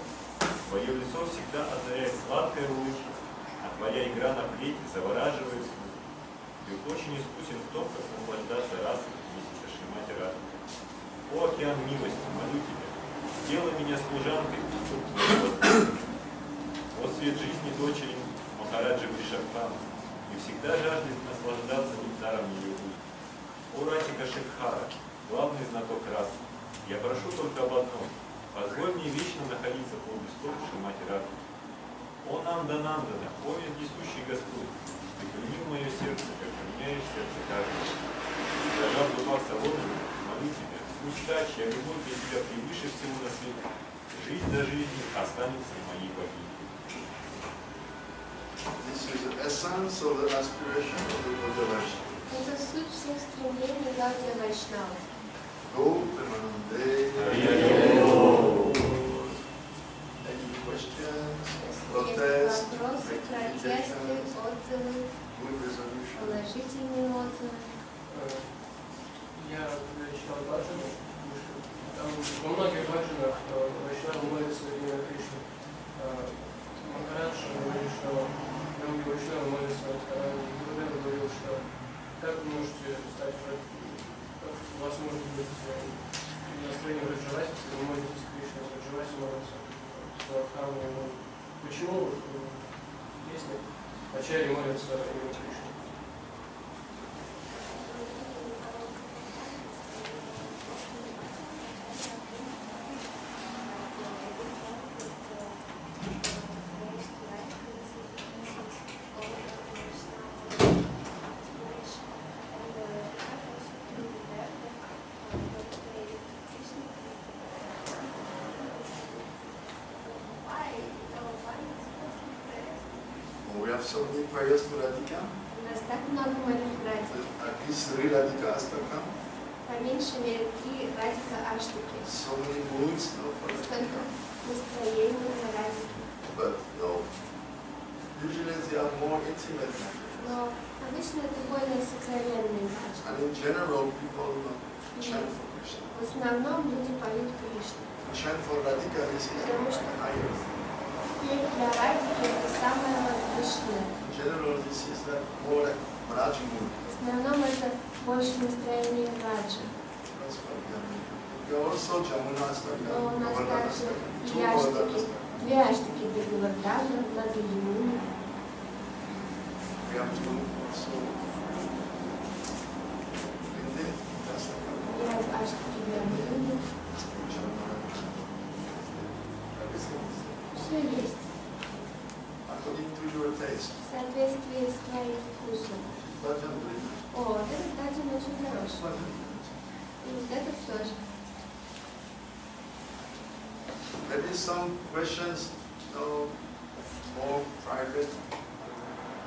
твое лицо всегда озаряет сладкая улыбка, а твоя игра на флейте завораживает слух. Ты очень искусен в том, как наслаждаться расой вместе со Шримати Радхой. О океан милости, молю тебя, сделай меня служанкой, о свет жизни дочери Махараджа Вришабхана, и всегда жаждет наслаждаться нектаром ее уст. О Ратика Шикхара, главный знаток расы, я прошу только об одном. Позволь мне вечно находиться подле стоп Шримати Радхи. О Нанда-Нандана, о вездесущий Господь, ты пленил мое сердце, как поменяешь сердце каждого. Зажав в зубах соломину, молю тебя, пусть та, чья любовь для тебя превыше всего на свете, жизнь до жизни останется моей богиней. This is the essence of the aspiration of the Buddha-Vaishnava. Это суть всех стремлений Гаудия Вайшнава. Any questions, Есть protests, вопросы, протесты, rectifications, отзывы, good resolution? положительные отзывы. Я читал баджану, там во многих баджанах Вайшнавы молятся именно Кришне. Махарадж говорит, что многие Вайшнавы молятся, Гурудев говорил, что как вы можете стать, как у вас может быть настроение Раджаваси, если вы молитесь Кришне, Раджаваси молятся Радхарману. Почему песни Ачарьи молятся именно Кришне? have so many prayers to Radhika. У нас так много молитв Ради. At least 3 Radhika Astakam. По меньшей мере 3 Радика Аштаки. So many moods, no, for Столько Radhika. настроений на Радике. But no, usually they are more intimate. Но обычно это более сокровенные Раджи. And in general, people chant for Krishna. В основном люди поют Кришну. Chant for Radhika is the highest. Петь для Радики это самое возвышенное. In general, this is the more like Raj mood. В основном это больше настроение Раджи. That's what we are. We are also Jamuna Astakam, Но у нас Govardhana также Astakam, 2 две Govardhana Аштаки. Astakam. Две Аштаки для Говардхана, Влады Ямуны. We have 2 also. Hindi Astakam. Две Аштаки для Ямуны. Все есть. According to your taste. В соответствии с твоим вкусом. Bhajan Brija. О, вот этот таджин очень хороший. Bhajan. И вот этот тоже. Maybe some questions, no, more private.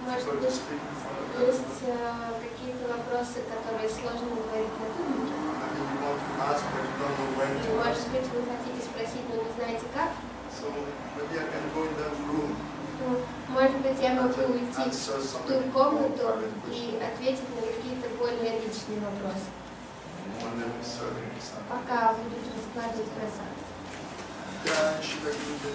Может So to быть, speak in front of есть everyone. какие-то вопросы, которые сложно говорить на публике. Maybe you want to ask, but you don't know when И, to может ask. быть, вы хотите спросить, но не знаете как. So maybe I can go in that room Ну, может быть, я and могу уйти answer в some ту more комнату private и questions. ответить на какие-то более личные вопросы, When they're serving something. пока будут раскладывать просад. Yeah, should I do the